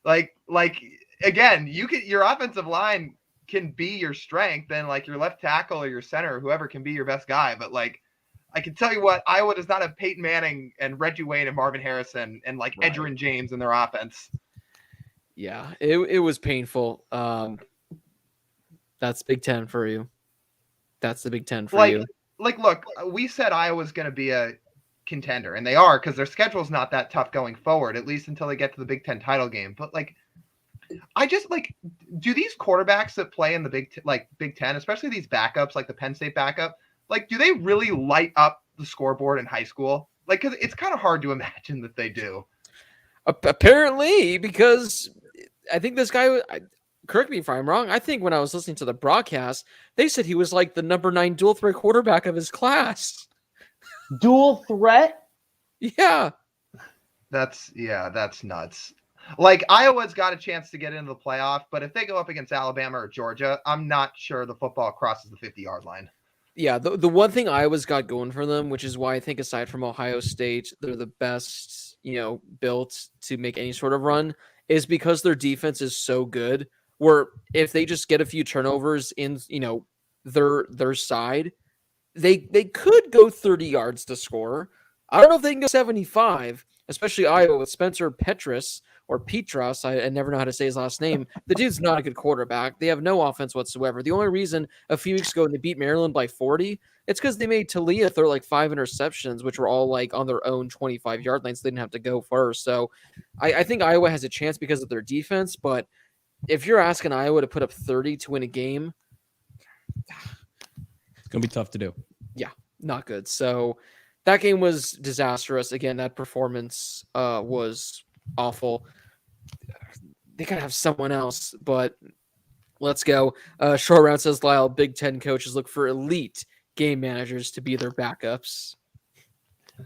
it. Like again, your offensive line can be your strength, and like your left tackle or your center, or whoever can be your best guy. But like I can tell you what, Iowa does not have Peyton Manning and Reggie Wayne and Marvin Harrison and like Edgerrin James in their offense. Yeah, it was painful. That's Big Ten for you. That's the Big Ten for you. Like, look, we said Iowa's going to be a contender, and they are because their schedule's not that tough going forward, at least until they get to the Big Ten title game. But like, I just like, do these quarterbacks that play in the Big Ten, especially these backups, like the Penn State backup, like, do they really light up the scoreboard in high school? Like, because it's kind of hard to imagine that they do. Apparently, because I think this guy, correct me if I'm wrong, I think when I was listening to the broadcast, they said he was like the number 9 dual threat quarterback of his class. Dual threat? Yeah. That's nuts. Like, Iowa's got a chance to get into the playoff, but if they go up against Alabama or Georgia, I'm not sure the football crosses the 50-yard line. Yeah, the one thing Iowa's got going for them, which is why I think aside from Ohio State, they're the best, built to make any sort of run, is because their defense is so good, where if they just get a few turnovers in, their side, they could go 30 yards to score. I don't know if they can go 75, especially Iowa with Spencer Petras or Petras. I never know how to say his last name. The dude's not a good quarterback. They have no offense whatsoever. The only reason a few weeks ago they beat Maryland by 40, it's because they made Talia throw like 5 interceptions, which were all like on their own 25-yard lines. So they didn't have to go first. So I think Iowa has a chance because of their defense. But if you're asking Iowa to put up 30 to win a game, it's going to be tough to do. Yeah, not good. So that game was disastrous. Again, that performance was awful. They gotta have someone else, but let's go. Short Round says, Lyle, Big Ten coaches look for elite game managers to be their backups.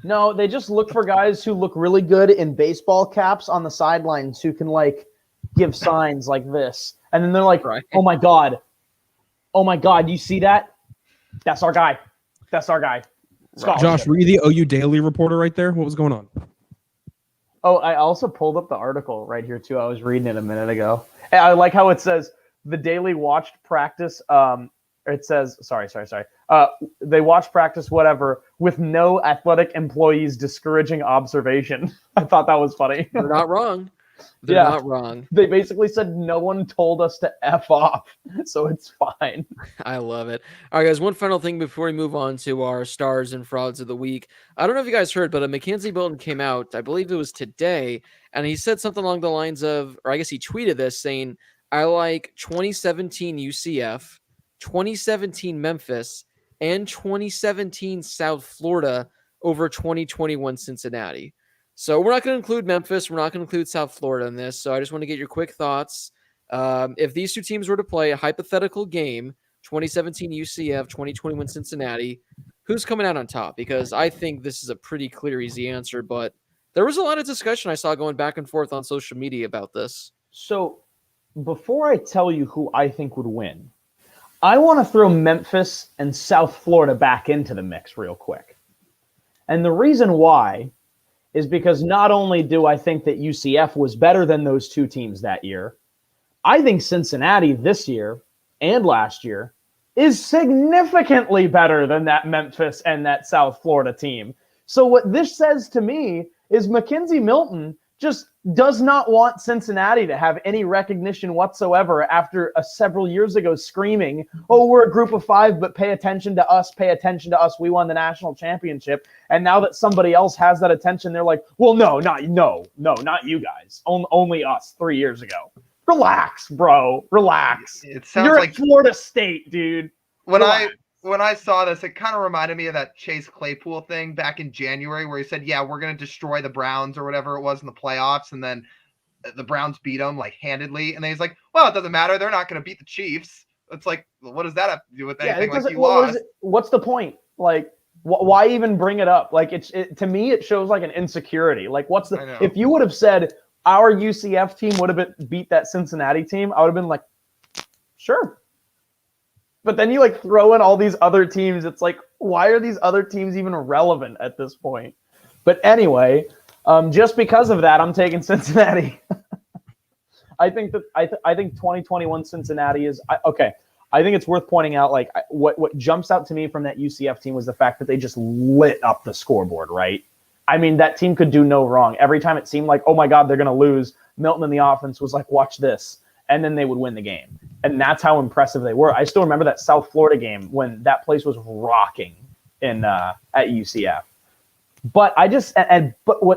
No, they just look for guys who look really good in baseball caps on the sidelines who can like give signs like this. And then they're like, oh my God, you see that? That's our guy. Josh, were you the OU Daily reporter right there? What was going on? Oh, I also pulled up the article right here too. I was reading it a minute ago. And I like how it says the Daily watched practice. It says, sorry. They watched practice, whatever, with no athletic employees discouraging observation. I thought that was funny. They're not wrong. They're not wrong. They basically said no one told us to F off, so it's fine. I love it. All right, guys, one final thing before we move on to our stars and frauds of the week. I don't know if you guys heard, but a Mackenzie Milton came out, I believe it was today, and he said something along the lines of, or I guess he tweeted this, saying, I like 2017 UCF, 2017 Memphis, and 2017 South Florida over 2021 Cincinnati. So we're not going to include Memphis. We're not going to include South Florida in this. So I just want to get your quick thoughts. If these two teams were to play a hypothetical game, 2017 UCF, 2021 Cincinnati, who's coming out on top? Because I think this is a pretty clear, easy answer. But there was a lot of discussion I saw going back and forth on social media about this. So before I tell you who I think would win, I want to throw Memphis and South Florida back into the mix real quick. And the reason why is because not only do I think that UCF was better than those two teams that year, I think Cincinnati this year and last year is significantly better than that Memphis and that South Florida team. So what this says to me is Mackenzie Milton just does not want Cincinnati to have any recognition whatsoever after several years ago screaming, oh, we're a group of 5, but pay attention to us, we won the national championship. And now that somebody else has that attention, they're like, well, no, not you guys, only us 3 years ago. Relax, bro, relax. It sounds You're like at Florida State, dude. When I saw this, it kind of reminded me of that Chase Claypool thing back in January where he said, yeah, we're going to destroy the Browns or whatever it was in the playoffs. And then the Browns beat them like handedly. And then he's like, well, it doesn't matter. They're not going to beat the Chiefs. It's like, well, what does that have to do with anything? Like you lost. What's the point? Like, why even bring it up? Like, to me, it shows like an insecurity. Like, if you would have said our UCF team would have beat that Cincinnati team, I would have been like, sure. But then you like throw in all these other teams. It's like, why are these other teams even relevant at this point? But anyway, just because of that, I'm taking Cincinnati. I think 2021 Cincinnati is okay. I think it's worth pointing out, like, what jumps out to me from that UCF team was the fact that they just lit up the scoreboard, right? I mean, that team could do no wrong. Every time it seemed like, oh my God, they're going to lose, Milton in the offense was like, watch this. And then they would win the game. And that's how impressive they were. I still remember that South Florida game when that place was rocking at UCF. But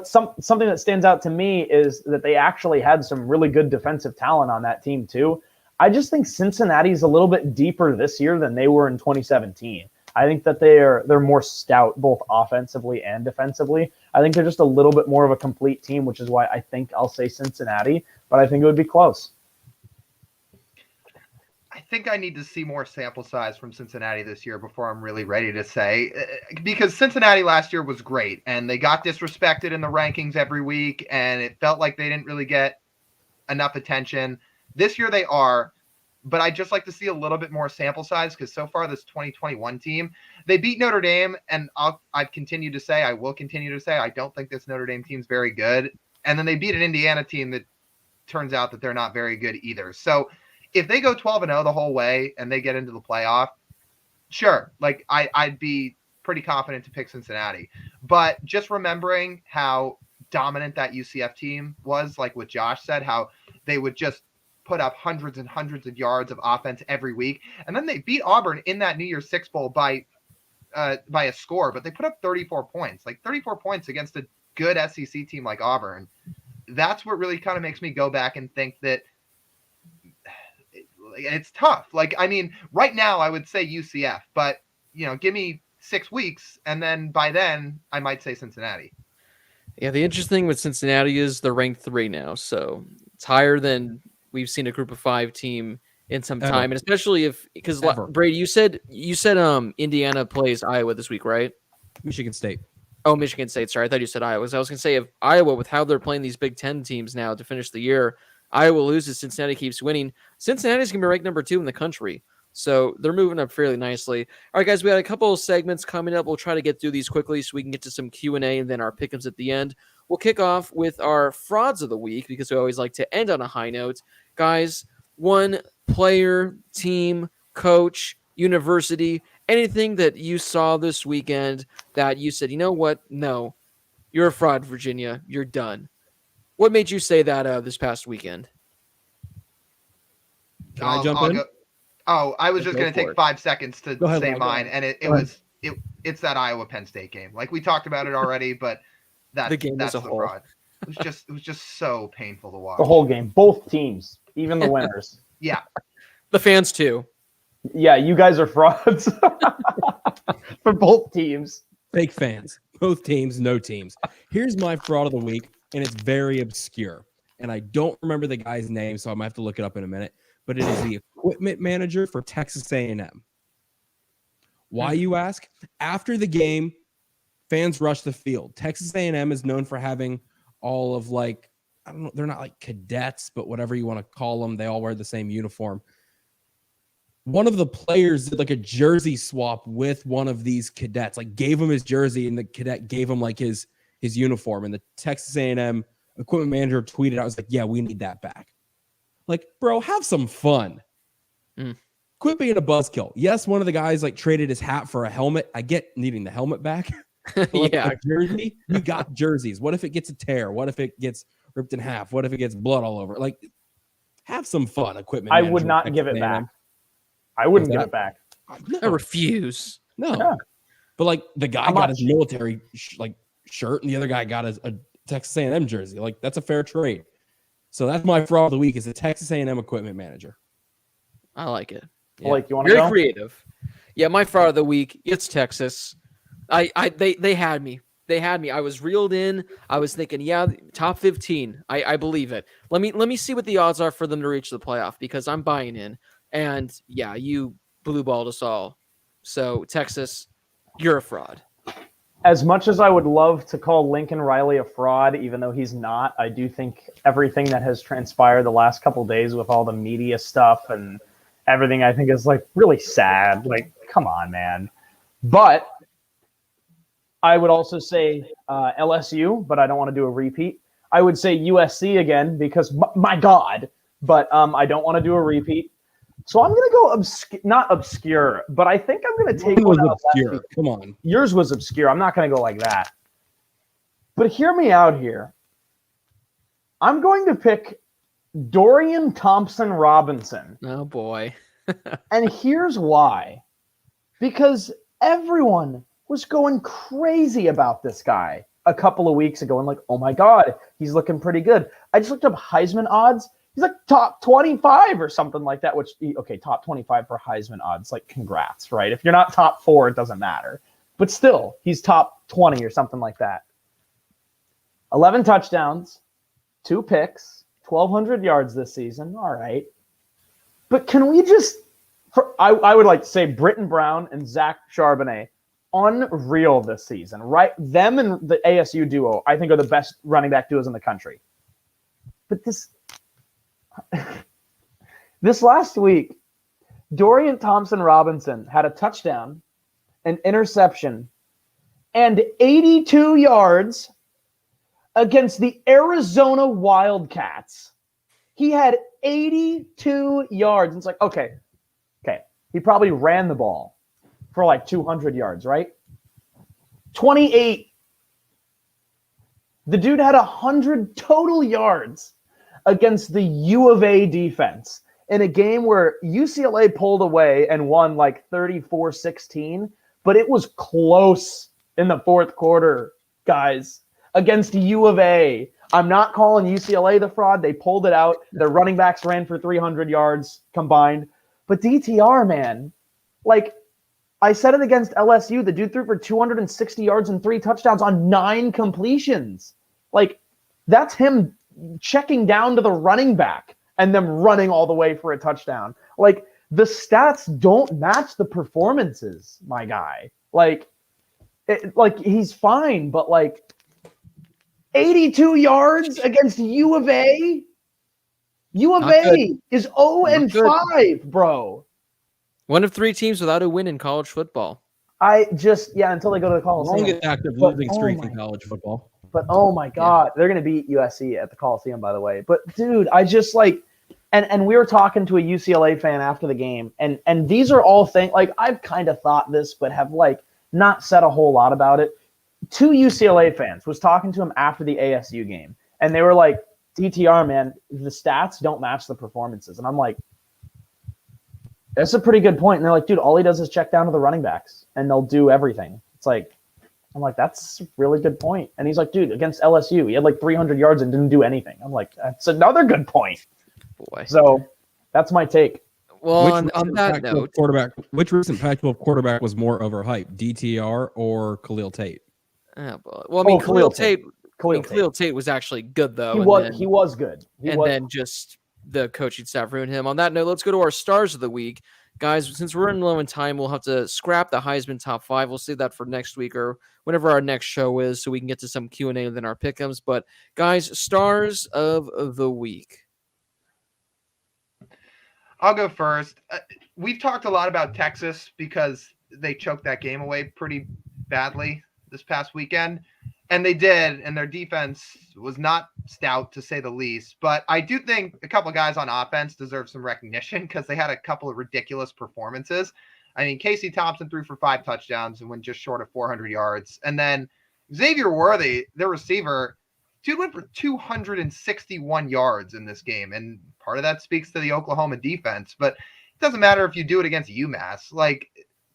something that stands out to me is that they actually had some really good defensive talent on that team too. I just think Cincinnati's a little bit deeper this year than they were in 2017. I think that they're more stout both offensively and defensively. I think they're just a little bit more of a complete team, which is why I think I'll say Cincinnati, but I think it would be close. I think I need to see more sample size from Cincinnati this year before I'm really ready to say, because Cincinnati last year was great and they got disrespected in the rankings every week and it felt like they didn't really get enough attention. This year they are, but I'd just like to see a little bit more sample size because so far this 2021 team, they beat Notre Dame and I will continue to say, I don't think this Notre Dame team's very good. And then they beat an Indiana team that turns out that they're not very good either. So if they go 12-0 the whole way and they get into the playoff, sure, like I'd be pretty confident to pick Cincinnati. But just remembering how dominant that UCF team was, like what Josh said, how they would just put up hundreds and hundreds of yards of offense every week. And then they beat Auburn in that New Year's Six Bowl by a score, but they put up 34 points, like 34 points against a good SEC team like Auburn. That's what really kind of makes me go back and think that it's tough. Like, I mean, right now I would say UCF, but give me 6 weeks. And then by then I might say Cincinnati. Yeah. The interesting thing with Cincinnati is they're ranked 3 now. So it's higher than we've seen a group of 5 team in some time. And especially because Brady, you said Indiana plays Iowa this week, right? Michigan State. Oh, Michigan State. Sorry. I thought you said Iowa. I was going to say if Iowa, with how they're playing these Big Ten teams now to finish the year, Iowa loses, Cincinnati keeps winning. Cincinnati's going to be ranked number 2 in the country. So they're moving up fairly nicely. All right, guys, we got a couple of segments coming up. We'll try to get through these quickly so we can get to some Q&A and then our pick'ems at the end. We'll kick off with our frauds of the week because we always like to end on a high note. Guys, one player, team, coach, university, anything that you saw this weekend that you said, you know what? No, you're a fraud, Virginia. You're done. What made you say that this past weekend? Can I jump in? I was just going to take 5 seconds to say mine, and it's that Iowa Penn State game. Like we talked about it already, but that's the fraud. It was just so painful to watch. The whole game, both teams, even the winners. Yeah, the fans too. Yeah, you guys are frauds for both teams. Fake fans, both teams, no teams. Here's my fraud of the week. And it's very obscure. And I don't remember the guy's name, so I might have to look it up in a minute. But it is the equipment manager for Texas A&M. Why, you ask? After the game, fans rush the field. Texas A&M is known for having all of, like, I don't know, they're not like cadets, but whatever you want to call them. They all wear the same uniform. One of the players did like a jersey swap with one of these cadets, like gave him his jersey, and the cadet gave him like his uniform, and the Texas A&M equipment manager tweeted, I was like, yeah, we need that back. Like, bro, have some fun. Quit being a buzzkill. Yes, one of the guys like traded his hat for a helmet. I get needing the helmet back. Like, yeah. a jersey, you got jerseys. What if it gets a tear? What if it gets ripped in half? What if it gets blood all over? Like, have some fun, equipment I manager, would not Texas give it A&M. back. I wouldn't give it back. No. I refuse. No. Yeah. But like the guy got his military shirt and the other guy got a Texas A&M jersey. Like, that's a fair trade. So that's my fraud of the week, is the Texas A&M equipment manager. I like it. Yeah. Blake, you want to Very go? creative. Yeah, my fraud of the week, it's Texas. They had me. They had me. I was reeled in. I was thinking, yeah, top 15. I believe it. Let me see what the odds are for them to reach the playoff, because I'm buying in. And yeah, you blue balled us all. So Texas, you're a fraud. As much as I would love to call Lincoln Riley a fraud, even though he's not, I do think everything that has transpired the last couple of days with all the media stuff and everything, I think is like really sad. Like, come on, man. But I would also say LSU, but I don't want to do a repeat. I would say USC again because my God, but I don't want to do a repeat. So I'm gonna go not obscure, but I think I'm gonna take one out obscure. Come on. Yours was obscure. I'm not gonna go like that. But hear me out here. I'm going to pick Dorian Thompson-Robinson. Oh boy. And here's why. Because everyone was going crazy about this guy a couple of weeks ago and like, oh my God, he's looking pretty good. I just looked up Heisman odds. He's like top 25 or something like that, which, okay, top 25 for Heisman odds. Like, congrats, right? If you're not top 4, it doesn't matter. But still, he's top 20 or something like that. 11 touchdowns, 2 picks, 1,200 yards this season. All right. But can we just, I would like to say Britton Brown and Zach Charbonnet, unreal this season, right? Them and the ASU duo, I think, are the best running back duos in the country. But this last week, Dorian Thompson-Robinson had a touchdown, an interception, and 82 yards against the Arizona Wildcats. He had 82 yards. It's like, okay. He probably ran the ball for like 200 yards, right? 28. The dude had 100 total yards against the U of A defense in a game where UCLA pulled away and won like 34-16, but it was close in the fourth quarter, guys, against U of A. I'm not calling UCLA the fraud. They pulled it out. Their running backs ran for 300 yards combined. But DTR, man, like I said it against LSU, the dude threw for 260 yards and 3 touchdowns on 9 completions. Like, that's him checking down to the running back and them running all the way for a touchdown. Like, the stats don't match the performances, my guy. Like he's fine, but like 82 yards against U of A? U of A is 0-5, bro. One of 3 teams without a win in college football. Until they go to the Coliseum. Longest active losing streak in college football. But oh my God, they're going to beat USC at the Coliseum, by the way. But dude, I just like, and we were talking to a UCLA fan after the game, and these are all things, like I've kind of thought this, but have like not said a whole lot about it. 2 UCLA fans was talking to him after the ASU game, and they were like, DTR, man, the stats don't match the performances. And I'm like, that's a pretty good point. And they're like, dude, all he does is check down to the running backs and they'll do everything. It's like, I'm like, that's a really good point. And he's like, dude, against LSU, he had like 300 yards and didn't do anything. I'm like, that's another good point. Boy. So that's my take. Well, on that note, which recent Pac-12 quarterback was more overhyped, DTR or Khalil Tate? Well, I mean, Khalil Tate was actually good, though. He was good. Then just the coaching staff ruined him. On that note, let's go to our stars of the week. Guys, since we're running low in time, we'll have to scrap the Heisman top 5. We'll save that for next week or whenever our next show is so we can get to some Q&A within our pick'ems. But, guys, stars of the week. I'll go first. We've talked a lot about Texas because they choked that game away pretty badly this past weekend. And they did, and their defense was not stout, to say the least. But I do think a couple of guys on offense deserve some recognition because they had a couple of ridiculous performances. I mean, Casey Thompson threw for 5 touchdowns and went just short of 400 yards. And then Xavier Worthy, their receiver, dude went for 261 yards in this game. And part of that speaks to the Oklahoma defense. But it doesn't matter if you do it against UMass. Like,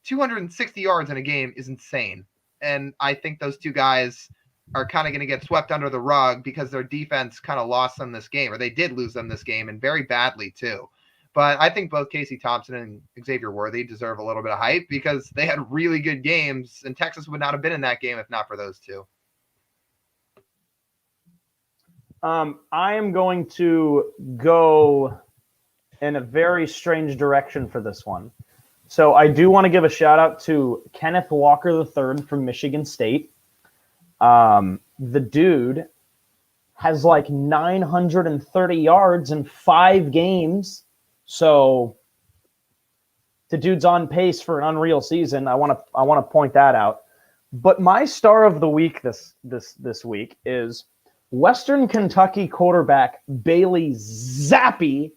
260 yards in a game is insane. And I think those 2 guys are kind of going to get swept under the rug because their defense kind of lost them this game, or they did lose them this game, and very badly too. But I think both Casey Thompson and Xavier Worthy deserve a little bit of hype because they had really good games, and Texas would not have been in that game if not for those 2. I am going to go in a very strange direction for this one. So I do want to give a shout out to Kenneth Walker III from Michigan State. The dude has like 930 yards in 5 games. So the dude's on pace for an unreal season. I want to point that out. But my star of the week this week is Western Kentucky quarterback Bailey Zappi.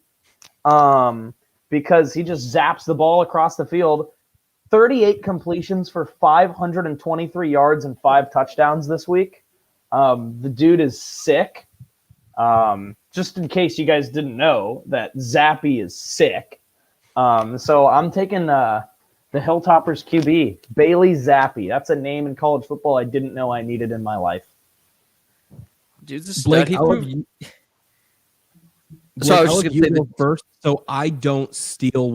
because he just zaps the ball across the field. 38 completions for 523 yards and 5 touchdowns this week. The dude is sick. Just in case you guys didn't know that Zappy is sick. So I'm taking the Hilltoppers QB, Bailey Zappy. That's a name in college football I didn't know I needed in my life. Dude's a stud. Blake, He I'll proved- let you- So I was I'll just let gonna say you go first, so I don't steal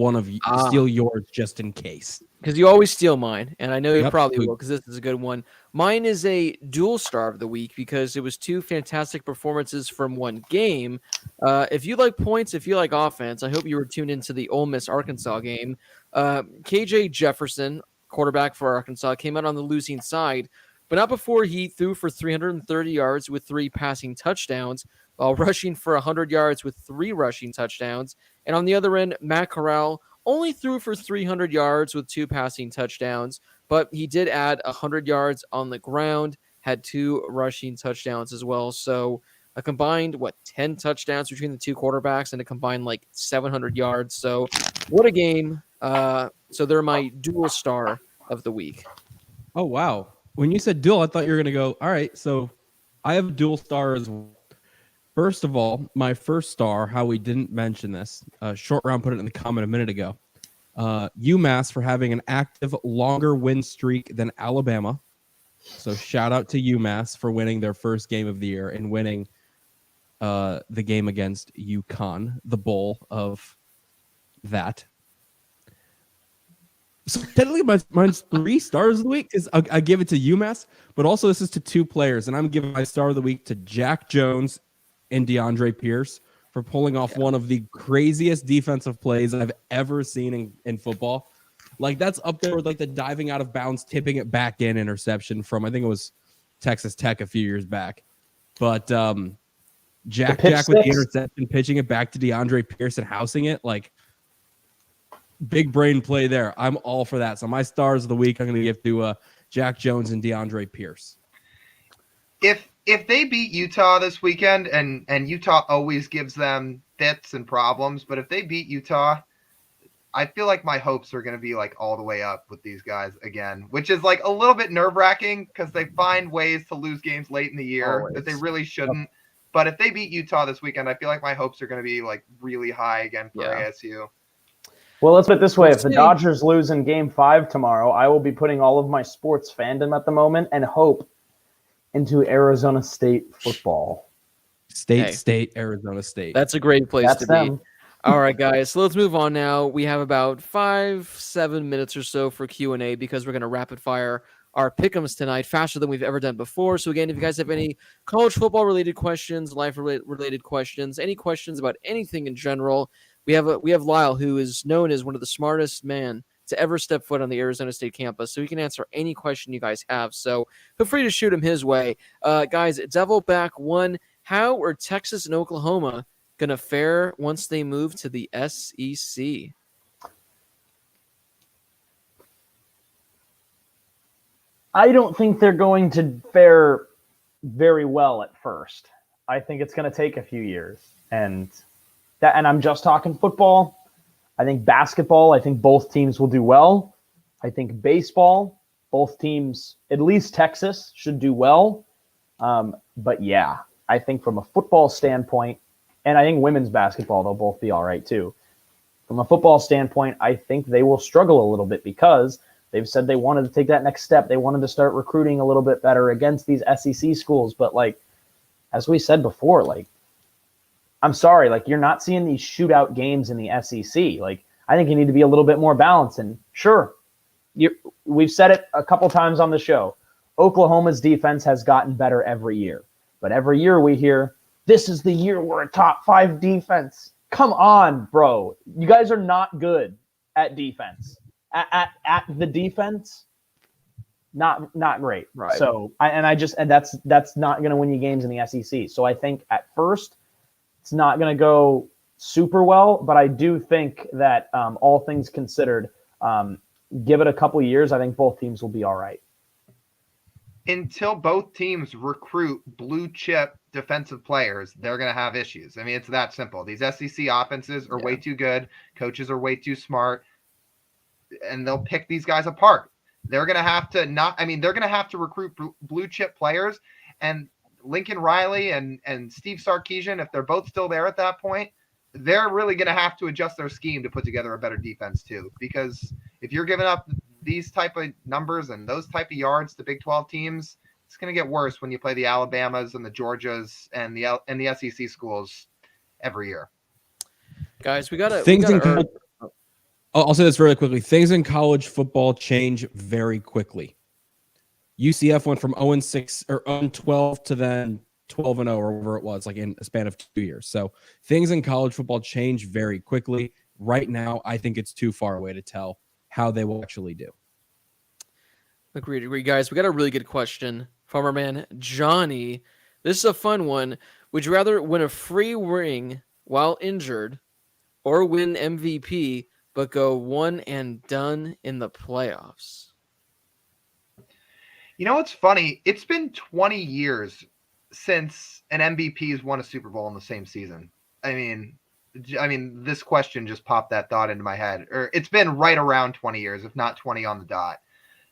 steal yours just in case. because you always steal mine, and I know you Yep. probably will because this is a good one. Mine is a dual star of the week because it was 2 fantastic performances from one game. If you like points, if you like offense, I hope you were tuned into the Ole Miss Arkansas game. KJ Jefferson, quarterback for Arkansas, came out on the losing side, but not before he threw for 330 yards with 3 passing touchdowns, while rushing for 100 yards with 3 rushing touchdowns. And on the other end, Matt Corral only threw for 300 yards with 2 passing touchdowns, but he did add 100 yards on the ground, had 2 rushing touchdowns as well. So a combined, 10 touchdowns between the 2 quarterbacks and a combined 700 yards. So what a game. So they're my dual star of the week. Oh, wow. When you said dual, I thought you were going to go, all right, so I have a dual star as well. First of all, my first star, how we didn't mention this, Short Round put it in the comment a minute ago. UMass for having an active, longer win streak than Alabama. So shout out to UMass for winning their first game of the year and winning the game against UConn, the bowl of that. So technically, mine's 3 stars of the week because I give it to UMass, but also this is to 2 players, and I'm giving my star of the week to Jack Jones and DeAndre Pierce for pulling off one of the craziest defensive plays I've ever seen in football. That's up there with the diving out of bounds, tipping it back in interception from, I think it was Texas Tech a few years back. But Jack with the interception, pitching it back to DeAndre Pierce and housing it, big brain play there. I'm all for that. So my stars of the week I'm going to give to Jack Jones and DeAndre Pierce. If they beat Utah this weekend, and Utah always gives them fits and problems, but if they beat Utah, I feel like my hopes are going to be all the way up with these guys again, which is a little bit nerve-wracking because they find ways to lose games late in the year that they really shouldn't. But if they beat Utah this weekend, I feel like my hopes are going to be really high again for ASU. Well, let's put it this way. If the Dodgers lose in Game 5 tomorrow, I will be putting all of my sports fandom at the moment and hope into Arizona State football. State, Arizona State. That's a great place to them. be. All right, guys. So let's move on now. We have about 5-7 minutes or so for Q&A because we're going to rapid fire our pick'ems tonight faster than we've ever done before. So again, if you guys have any college football related questions, life related questions, any questions about anything in general, we have Lyle, who is known as one of the smartest men to ever step foot on the Arizona State campus. So he can answer any question you guys have. So feel free to shoot him his way. Guys, Devilback 1, how are Texas and Oklahoma going to fare once they move to the SEC? I don't think they're going to fare very well at first. I think it's going to take a few years. And I'm just talking football. I think basketball, I think both teams will do well. I think baseball, both teams, at least Texas, should do well. But yeah, I think from a football standpoint, and I think women's basketball, they'll both be all right too. From a football standpoint, I think they will struggle a little bit because they've said they wanted to take that next step. They wanted to start recruiting a little bit better against these SEC schools. But as we said before, I'm sorry, you're not seeing these shootout games in the SEC. I think you need to be a little bit more balanced. And sure, we've said it a couple times on the show. Oklahoma's defense has gotten better every year. But every year we hear, this is the year we're a top 5 defense. Come on, bro. You guys are not good at defense. At the defense, not great. Right. So that's not going to win you games in the SEC. So I think at first, it's not going to go super well, but I do think that all things considered, give it a couple years, I think both teams will be all right. until both teams recruit blue chip defensive players, they're going to have issues. I mean, it's that simple. These SEC offenses are way too good. Coaches are way too smart, and they'll pick these guys apart. They're going to have to they're going to have to recruit blue chip players, and Lincoln Riley and Steve Sarkisian, if they're both still there at that point, they're really going to have to adjust their scheme to put together a better defense too. Because if you're giving up these type of numbers and those type of yards to Big 12 teams, it's going to get worse when you play the Alabamas and the Georgias and the SEC schools every year. Guys, we got to things in I'll say this very quickly. Things in college football change very quickly. UCF went from 0-6 or 0-12 to then 12-0 or whatever it was, like in a span of 2 years. So things in college football change very quickly. Right now, I think it's too far away to tell how they will actually do. Agreed, guys. We got a really good question from our man Johnny. This is a fun one. Would you rather win a free ring while injured or win MVP but go one and done in the playoffs? You know what's funny? It's been 20 years since an MVP has won a Super Bowl in the same season. I mean, this question just popped that thought into my head. Or it's been right around 20 years, if not 20 on the dot.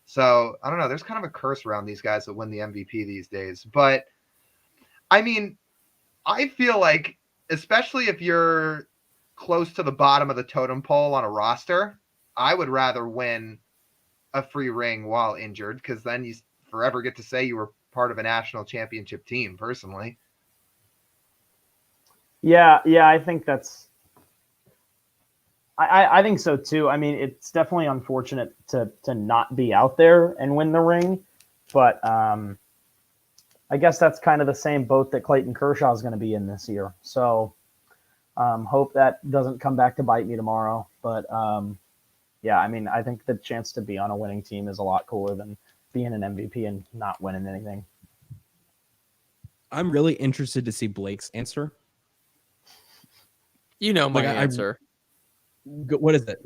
So I don't know. There's kind of a curse around these guys that win the MVP these days. But I mean, I feel like, especially if you're close to the bottom of the totem pole on a roster, I would rather win a free ring while injured, because then you forever get to say you were part of a national championship team, personally. Yeah, I think that's I think so too. I mean, it's definitely unfortunate to not be out there and win the ring, but I guess that's kind of the same boat that Clayton Kershaw is going to be in this year. So hope that doesn't come back to bite me tomorrow. But yeah, I mean, I think the chance to be on a winning team is a lot cooler than being an MVP and not winning anything. I'm really interested to see Blake's answer. You know my answer. What is it?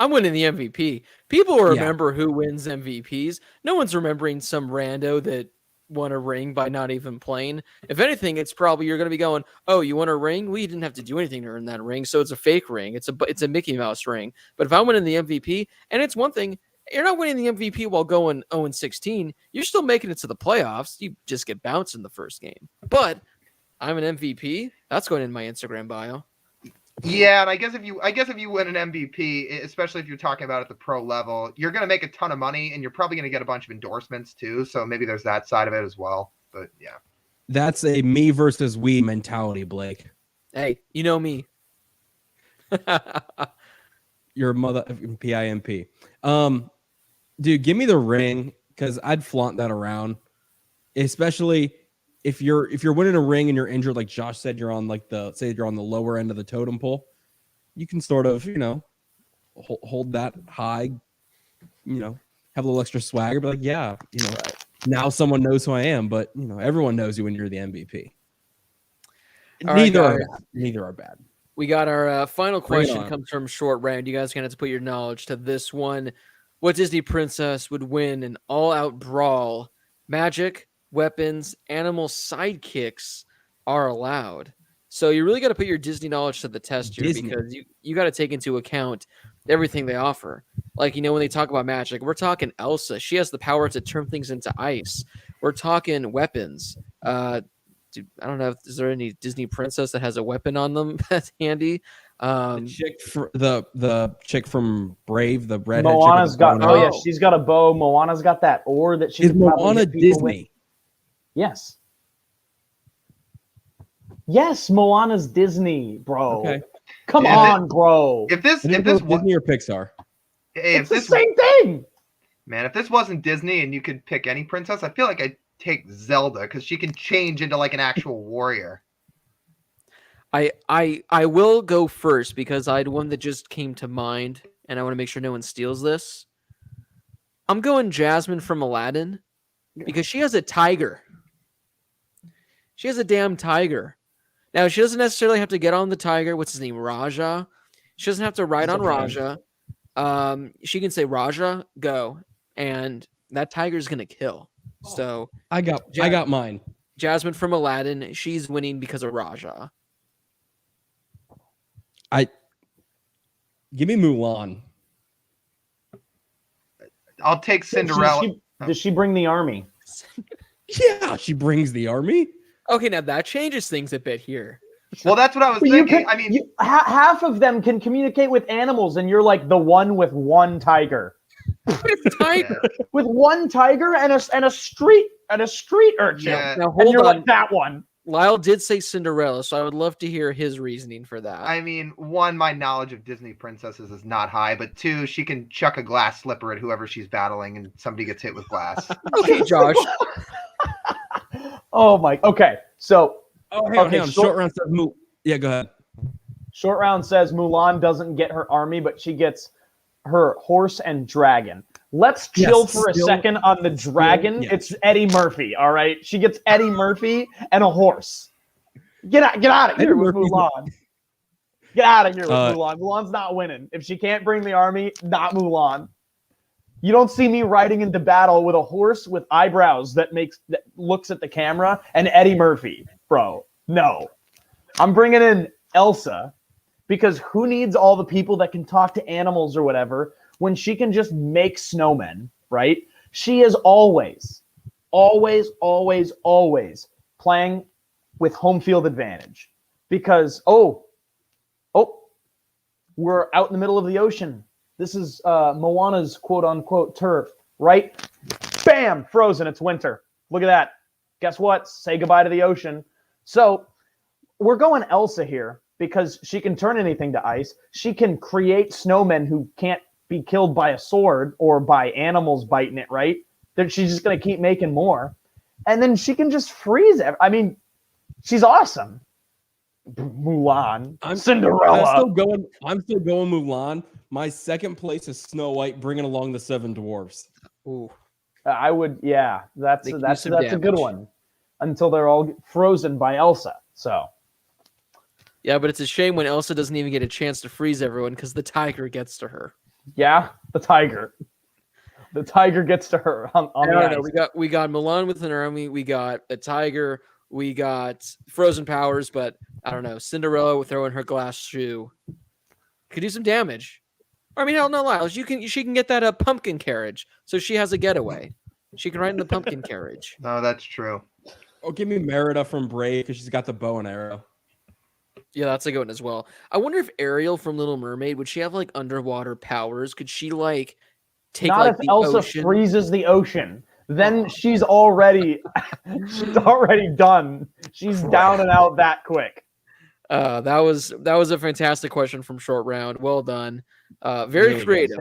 I'm winning the MVP. People remember who wins MVPs. No one's remembering some rando that won a ring by not even playing. If anything, it's probably you're going to be going, oh, you won a ring? Well, you didn't have to do anything to earn that ring, so it's a fake ring. It's a Mickey Mouse ring. But if I'm winning the MVP, and it's one thing, you're not winning the MVP while going 0-16. You're still making it to the playoffs. You just get bounced in the first game. But I'm an MVP. That's going in my Instagram bio. Yeah, and I guess if you win an MVP, especially if you're talking about at the pro level, you're going to make a ton of money, and you're probably going to get a bunch of endorsements too. So maybe there's that side of it as well. But yeah, that's a me versus we mentality, Blake. Hey, you know me. Your mother PIMP. Dude, give me the ring, because I'd flaunt that around, especially if you're winning a ring and you're injured, like Josh said, you're on say you're on the lower end of the totem pole. You can sort of, hold that high, have a little extra swagger, but now someone knows who I am, but everyone knows you when you're the MVP. Neither are bad. We got our final question comes from Short Round. You guys are going to have to put your knowledge to this one. What Disney princess would win an all-out brawl? Magic, weapons, animal sidekicks are allowed. So you really got to put your Disney knowledge to the test here, because you got to take into account everything they offer. Like, when they talk about magic, we're talking Elsa. She has the power to turn things into ice. We're talking weapons. Dude, I don't know. Is there any Disney princess that has a weapon on them that's handy? The chick from Brave, the redhead. Moana's got. Oh yeah, she's got a bow. Moana's got that oar that she. Is Moana Disney? With. Yes. Yes, Moana's Disney, bro. Okay. Come on, bro. If this Disney or Pixar, it's the same thing. Man, if this wasn't Disney and you could pick any princess, I feel like I'd take Zelda, because she can change into like an actual warrior. I will go first, because I had one that just came to mind, and I want to make sure no one steals this. I'm going Jasmine from Aladdin, because she has a tiger. She has a damn tiger. Now, she doesn't necessarily have to get on the tiger. What's his name? Raja. She doesn't have to ride on Raja. She can say, Raja, go. And that tiger's going to kill. So I got mine. Jasmine from Aladdin, she's winning because of Raja. Give me Mulan. I'll take Cinderella. Does she bring the army? Yeah, she brings the army. Okay, now that changes things a bit here. Well, that's what I was thinking. I mean, half of them can communicate with animals, and you're like the one with one tiger. With one tiger and a street urchin. Yeah. Now And hold you're on. like that one. Lyle did say Cinderella, so I would love to hear his reasoning for that. I mean, one, my knowledge of Disney princesses is not high, but two, she can chuck a glass slipper at whoever she's battling, and somebody gets hit with glass. Okay, Josh. Oh my. Okay, so. Hang on. Short round says Yeah, go ahead. Short round says Mulan doesn't get her army, but she gets her horse and dragon. Let's chill for a second on the dragon. Yes. It's Eddie Murphy, all right? She gets Eddie Murphy and a horse. Get out of here with Mulan. Get out of here with Mulan. Mulan's not winning. If she can't bring the army, not Mulan. You don't see me riding into battle with a horse with eyebrows that looks at the camera and Eddie Murphy, bro. No. I'm bringing in Elsa because who needs all the people that can talk to animals or whatever when she can just make snowmen, right? She is always playing with home field advantage because, we're out in the middle of the ocean. This is Moana's quote-unquote turf, right? Bam! Frozen. It's winter. Look at that. Guess what? Say goodbye to the ocean. So we're going Elsa here because she can turn anything to ice. She can create snowmen who can't be killed by a sword or by animals biting it, right? She's just going to keep making more. And then she can just freeze it. I mean, she's awesome. Mulan. Cinderella. I'm still going Mulan. My second place is Snow White, bringing along the 7 dwarfs. Ooh. I would, yeah. That's a good one. Until they're all frozen by Elsa. So. Yeah, but it's a shame when Elsa doesn't even get a chance to freeze everyone because the tiger gets to her. Yeah, the tiger. The tiger gets to her on the ice. We got Mulan with an army. We got a tiger. We got frozen powers, but I don't know. Cinderella with throwing her glass shoe could do some damage. I mean, hell no, Lyle. She can get that pumpkin carriage, so she has a getaway. She can ride in the pumpkin carriage. No, that's true. Oh, give me Merida from Brave because she's got the bow and arrow. Yeah, that's a good one as well. I wonder if Ariel from Little Mermaid, would she have like underwater powers? Could she like take Not like if the Elsa ocean? freezes the ocean. Then she's already done. She's down and out that quick. That was a fantastic question from Short Round. Well done. Very creative.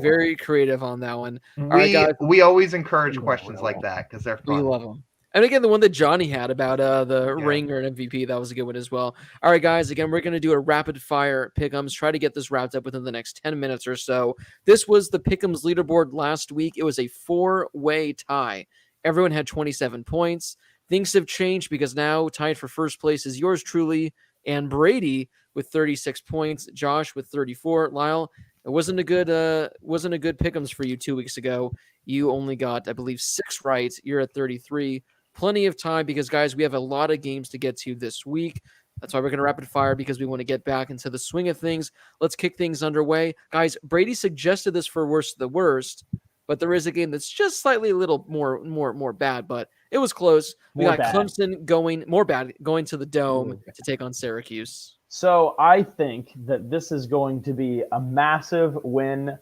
Very creative on that one. All right, guys. We always encourage questions like that because they're fun. We love them. And again, the one that Johnny had about the ring or an MVP, that was a good one as well. All right, guys, again, we're going to do a rapid fire pick'ems. Try to get this wrapped up within the next 10 minutes or so. This was the pick'ems leaderboard last week. It was a 4-way tie. Everyone had 27 points. Things have changed because now tied for first place is yours truly and Brady with 36 points. Josh with 34. Lyle, it wasn't a good pick'ems for you 2 weeks ago. You only got, I believe, 6 right. You're at 33. Plenty of time because, guys, we have a lot of games to get to this week. That's why we're going to rapid fire because we want to get back into the swing of things. Let's kick things underway. Guys, Brady suggested this for worst of the worst, but there is a game that's just slightly a little more bad, but it was close. We got Clemson going to the Dome to take on Syracuse. So I think that this is going to be a massive win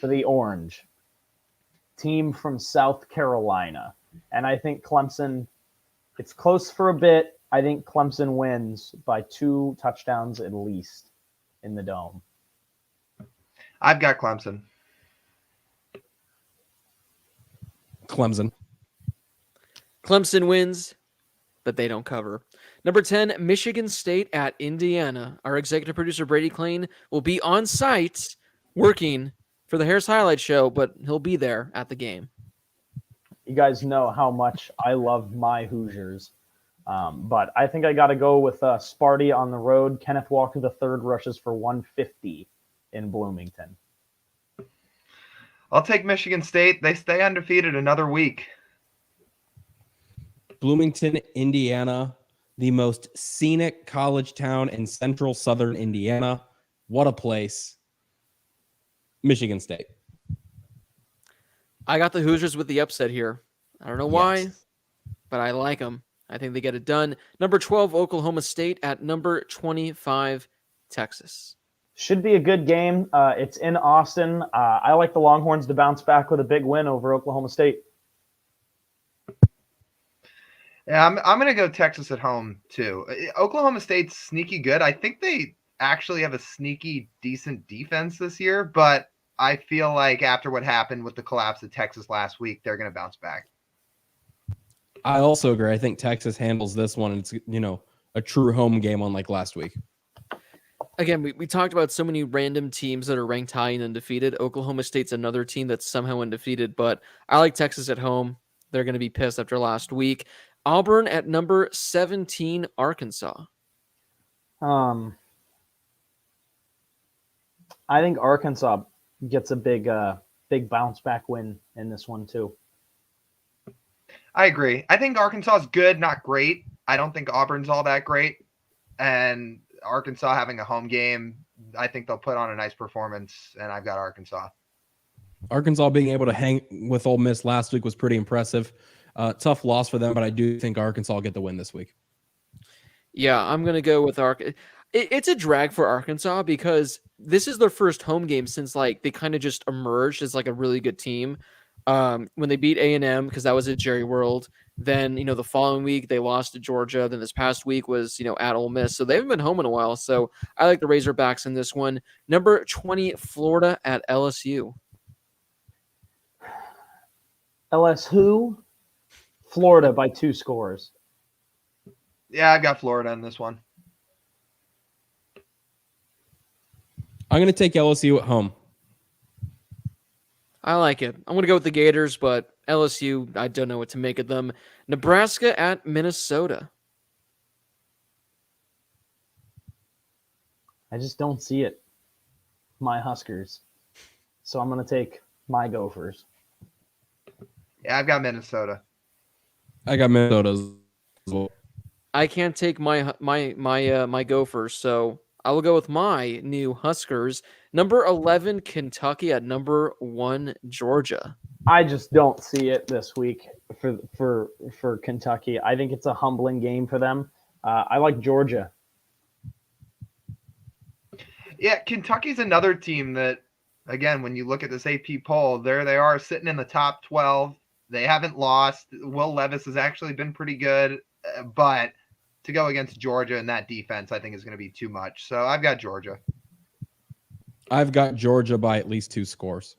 for the Orange team from South Carolina. And I think Clemson, it's close for a bit. I think Clemson wins by 2 touchdowns at least in the Dome. I've got Clemson. Clemson wins, but they don't cover. Number 10, Michigan State at Indiana. Our executive producer, Brady Klein, will be on site working for the Harris Highlight Show, but he'll be there at the game. You guys know how much I love my Hoosiers. But I think I got to go with Sparty on the road. Kenneth Walker III rushes for 150 in Bloomington. I'll take Michigan State. They stay undefeated another week. Bloomington, Indiana, the most scenic college town in central southern Indiana. What a place. Michigan State. I got the Hoosiers with the upset here. I don't know why, Yes. but I like them. I think they get it done. Number 12, Oklahoma State at number 25, Texas. Should be a good game. It's in Austin. I like the Longhorns to bounce back with a big win over Oklahoma State. Yeah, I'm going to go Texas at home too. Oklahoma State's sneaky good. I think they actually have a sneaky decent defense this year, but I feel like after what happened with the collapse of Texas last week, they're going to bounce back. I also agree. I think Texas handles this one. It's, a true home game unlike last week. Again, we talked about so many random teams that are ranked high and undefeated. Oklahoma State's another team that's somehow undefeated, but I like Texas at home. They're going to be pissed after last week. Auburn at number 17, Arkansas. I think Arkansas gets a big bounce back win in this one too. I agree. I think Arkansas is good, not great. I don't think Auburn's all that great. And Arkansas having a home game, I think they'll put on a nice performance, and I've got Arkansas. Arkansas being able to hang with Ole Miss last week was pretty impressive. Tough loss for them, but I do think Arkansas will get the win this week. Yeah, I'm going to go with Arkansas. It's a drag for Arkansas because this is their first home game since they kind of just emerged as a really good team. When they beat A&M, because that was at Jerry World. Then, the following week they lost to Georgia. Then this past week was, at Ole Miss. So they haven't been home in a while. So I like the Razorbacks in this one. Number 20, Florida at LSU. LSU, Florida by 2 scores. Yeah, I've got Florida in this one. I'm going to take LSU at home. I like it. I'm going to go with the Gators, but LSU, I don't know what to make of them. Nebraska at Minnesota. I just don't see it. My Huskers. So I'm going to take my Gophers. Yeah, I've got Minnesota. I got Minnesota as well. I can't take my Gophers, so I will go with my new Huskers. Number 11, Kentucky at number 1, Georgia. I just don't see it this week for Kentucky. I think it's a humbling game for them. I like Georgia. Yeah, Kentucky's another team that, again, when you look at this AP poll, there they are sitting in the top 12. They haven't lost. Will Levis has actually been pretty good, but to go against Georgia in that defense, I think is going to be too much. So I've got Georgia. I've got Georgia by at least 2 scores.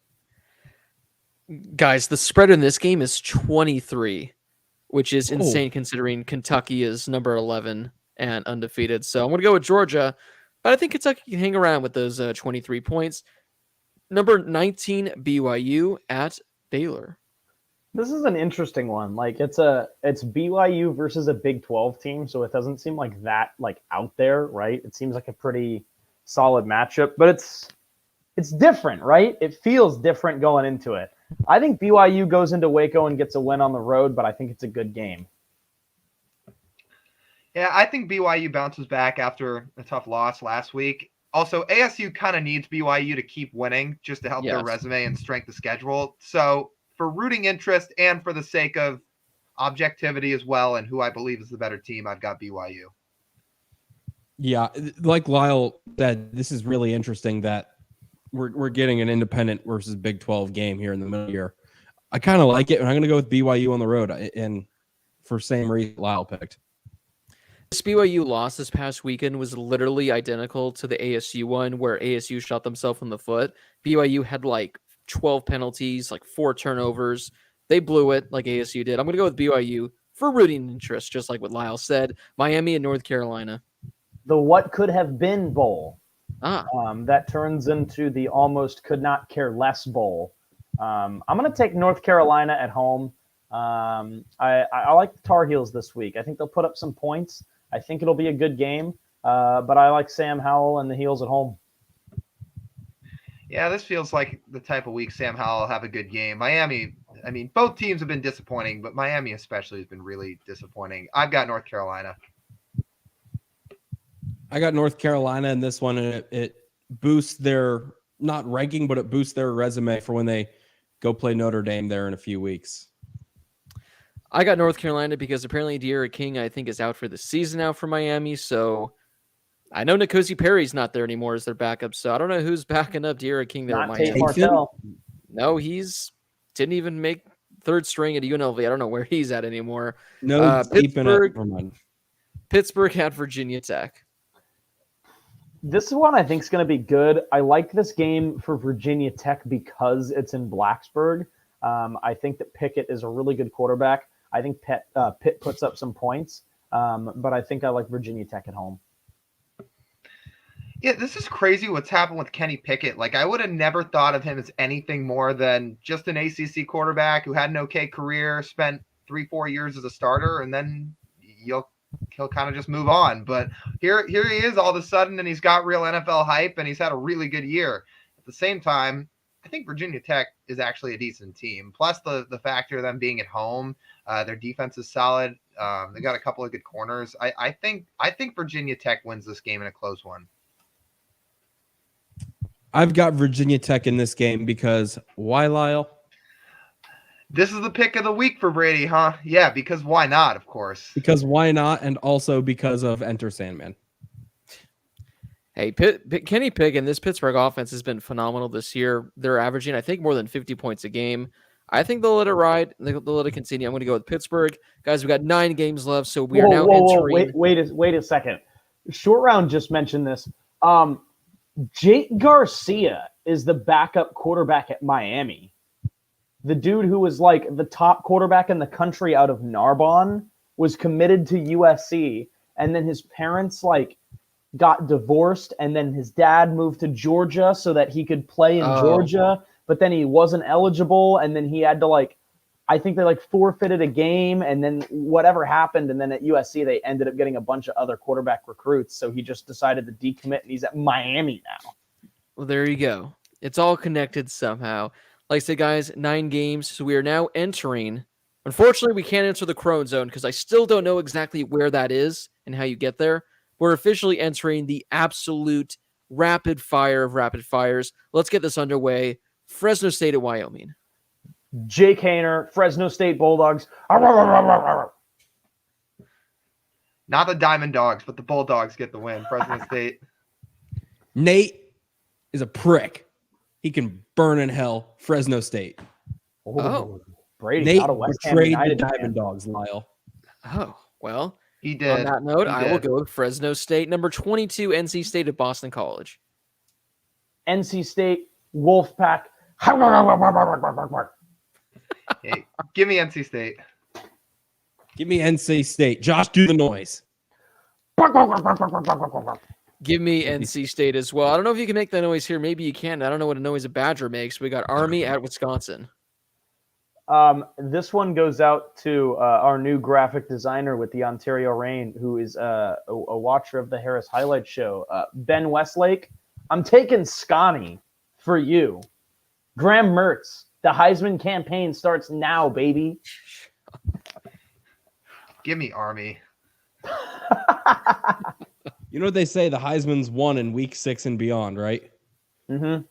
Guys, the spread in this game is 23, which is insane considering Kentucky is number 11 and undefeated. So I'm going to go with Georgia, but I think Kentucky can hang around with those 23 points. Number 19, BYU at Baylor. This is an interesting one. It's BYU versus a Big 12 team, so it doesn't seem like that out there, right? It seems like a pretty solid matchup, but it's different, right? It feels different going into it. I think BYU goes into Waco and gets a win on the road, but I think it's a good game. Yeah, I think BYU bounces back after a tough loss last week. Also, ASU kind of needs BYU to keep winning just to help their resume and strength of schedule. So for rooting interest and for the sake of objectivity as well and who I believe is the better team, I've got BYU. Yeah, like Lyle said, this is really interesting that we're getting an independent versus Big 12 game here in the middle of the year. I kind of like it, and I'm going to go with BYU on the road, and for same reason Lyle picked. This BYU loss this past weekend was literally identical to the ASU one, where ASU shot themselves in the foot. BYU had 12 penalties, 4 turnovers. They blew it like ASU did. I'm going to go with BYU for rooting interest, just like what Lyle said. Miami and North Carolina. The what could have been bowl. That turns into the almost could not care less bowl. I'm going to take North Carolina at home. I like the Tar Heels this week. I think they'll put up some points. I think it'll be a good game, but I like Sam Howell and the Heels at home. Yeah, this feels like the type of week Sam Howell will have a good game. Miami I mean, both teams have been disappointing, but Miami especially has been really disappointing. I've got North Carolina. I got North Carolina in this one, and it boosts their, not ranking, but it boosts their resume for when they go play Notre Dame there in a few weeks. I got North Carolina because apparently De'Ara King, I think, is out for the season now for Miami. So I know N'Kosi Perry's not there anymore as their backup. So I don't know who's backing up De'Ara King there at Miami. Martell. No, didn't even make third string at UNLV. I don't know where he's at anymore. No, Pittsburgh at Virginia Tech. This is one I think is going to be good. I like this game for Virginia Tech because it's in Blacksburg. I think that Pickett is a really good quarterback. I think Pitt puts up some points, but I think I like Virginia Tech at home. Yeah, this is crazy what's happened with Kenny Pickett. Like, I would have never thought of him as anything more than just an ACC quarterback who had an okay career, spent 3-4 years as a starter, and then he'll kind of just move on. But here he is all of a sudden, and he's got real NFL hype, and he's had a really good year. At the same time, I think Virginia Tech is actually a decent team. Plus the factor of them being at home, their defense is solid. They got a couple of good corners. I think Virginia Tech wins this game in a close one. I've got Virginia Tech in this game because why, Lyle? This is the pick of the week for Brady, huh? Yeah, because why not, of course. Because why not, and also because of Enter Sandman. Hey, Kenny Pickett and this Pittsburgh offense has been phenomenal this year. They're averaging, I think, more than 50 points a game. I think they'll let it ride. They'll let it continue. I'm going to go with Pittsburgh. Guys, we've got 9 games left, so we are now entering. Wait a second. Short Round just mentioned this. Jake Garcia is the backup quarterback at Miami. The dude who was like the top quarterback in the country out of Narbonne was committed to USC, and then his parents got divorced, and then his dad moved to Georgia so that he could play in Georgia, but then he wasn't eligible, and then he had to I think they forfeited a game, and then whatever happened, and then at USC they ended up getting a bunch of other quarterback recruits, so he just decided to decommit, and he's at Miami now. Well, there you go. It's all connected somehow. Like I said, guys, 9 games, so we are now entering. Unfortunately, we can't enter the Crone Zone because I still don't know exactly where that is and how you get there. We're officially entering the absolute rapid fire of rapid fires. Let's get this underway. Fresno State at Wyoming. Jake Haener, Fresno State Bulldogs. Not the Diamond Dogs, but the Bulldogs get the win. Fresno State. Nate is a prick. He can burn in hell. Fresno State. Brady, Nate out of West Ham betrayed United, the Diamond Dogs, Lyle. Oh, well. He did. On that note, I will go with Fresno State. Number 22, NC State at Boston College. NC State, Wolfpack. Hey, give me NC State. Give me NC State. Josh, do the noise. Give me NC State as well. I don't know if you can make that noise here. Maybe you can. I don't know what a noise a Badger makes. We got Army at Wisconsin. This one goes out to our new graphic designer with the Ontario Reign, who is a watcher of the Harris Highlight Show. Ben Westlake, I'm taking Scotty for you. Graham Mertz, the Heisman campaign starts now, baby. Give me Army. You know what they say? The Heisman's won in week 6 and beyond, right? Mm-hmm.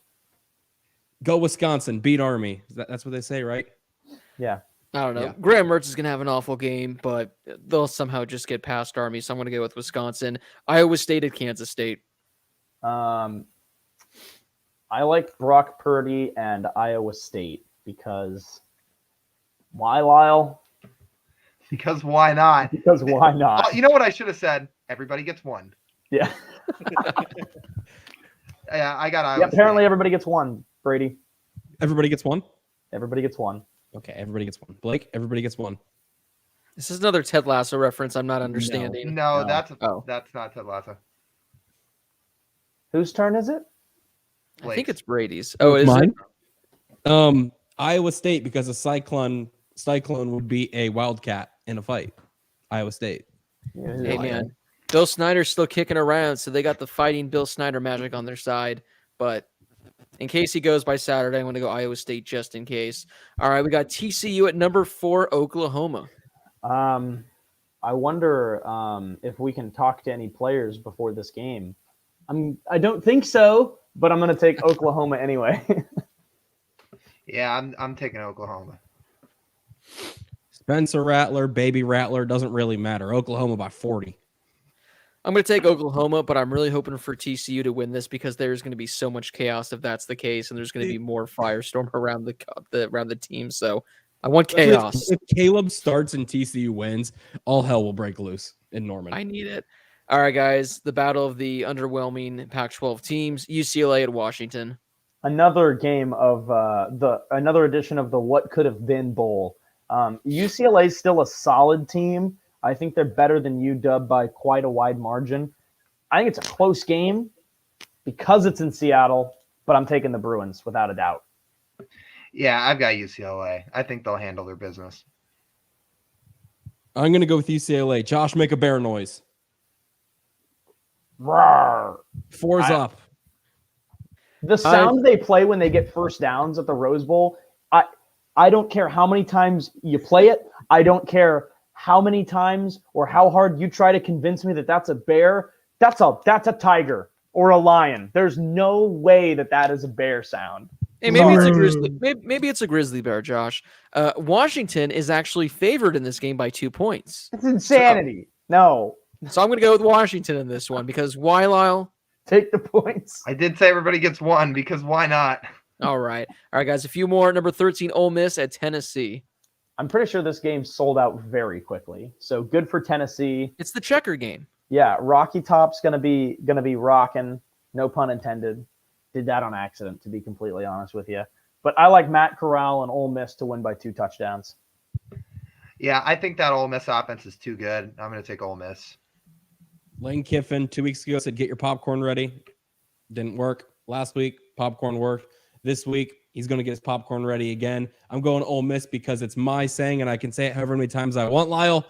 Go Wisconsin, beat Army. That's what they say, right? Yeah. I don't know. Yeah. Graham Mertz is going to have an awful game, but they'll somehow just get past Army, so I'm going to go with Wisconsin. Iowa State at Kansas State. I like Brock Purdy and Iowa State because why, Lyle? Because why not? Because why not? Oh, you know what I should have said? Everybody gets one. Yeah. Yeah, I got Iowa apparently State. everybody gets one, Brady. Everybody gets one? Everybody gets one. Okay, everybody gets one. Blake, everybody gets one. This is another Ted Lasso reference I'm not understanding. No, that's not Ted Lasso. Whose turn is it? I think it's Brady's. Oh, is Mine? it? Iowa State, because a cyclone would be a wildcat in a fight. Iowa State. Hey, man. Bill Snyder's still kicking around, so they got the fighting Bill Snyder magic on their side. But in case he goes by Saturday, I'm going to go Iowa State just in case. All right, we got TCU at number 4, Oklahoma. I wonder if we can talk to any players before this game. I don't think so, but I'm going to take Oklahoma anyway. Yeah, I'm taking Oklahoma. Spencer Rattler, baby Rattler, doesn't really matter. Oklahoma by 40. I'm going to take Oklahoma, but I'm really hoping for TCU to win this because there's going to be so much chaos if that's the case, and there's going to be more firestorm around the team. So I want chaos. If Caleb starts and TCU wins, all hell will break loose in Norman. I need it. All right, guys. The battle of the underwhelming Pac-12 teams: UCLA at Washington. Another game of another edition of the What Could Have Been Bowl. UCLA is still a solid team. I think they're better than UW by quite a wide margin. I think it's a close game because it's in Seattle, but I'm taking the Bruins without a doubt. Yeah, I've got UCLA. I think they'll handle their business. I'm going to go with UCLA. Josh, make a bear noise. Roar. 4's up. The sound they play when they get first downs at the Rose Bowl, I don't care how many times you play it. I don't care how many times or how hard you try to convince me that that's a bear. That's a tiger or a lion. There's no way that is a bear sound. Hey, maybe it's a grizzly. Maybe it's a grizzly bear, Josh. Washington is actually favored in this game by 2 points. It's insanity. No. So I'm going to go with Washington in this one because why, Lyle? Take the points. I did say everybody gets 1 because why not? All right, guys. A few more. Number 13, Ole Miss at Tennessee. I'm pretty sure this game sold out very quickly. So good for Tennessee. It's the checker game. Yeah, Rocky Top's gonna be rocking. No pun intended. Did that on accident, to be completely honest with you. But I like Matt Corral and Ole Miss to win by 2 touchdowns. Yeah, I think that Ole Miss offense is too good. I'm going to take Ole Miss. Lane Kiffin 2 weeks ago said, get your popcorn ready. Didn't work. Last week, popcorn worked. This week, he's going to get his popcorn ready again. I'm going Ole Miss because it's my saying, and I can say it however many times I want, Lyle.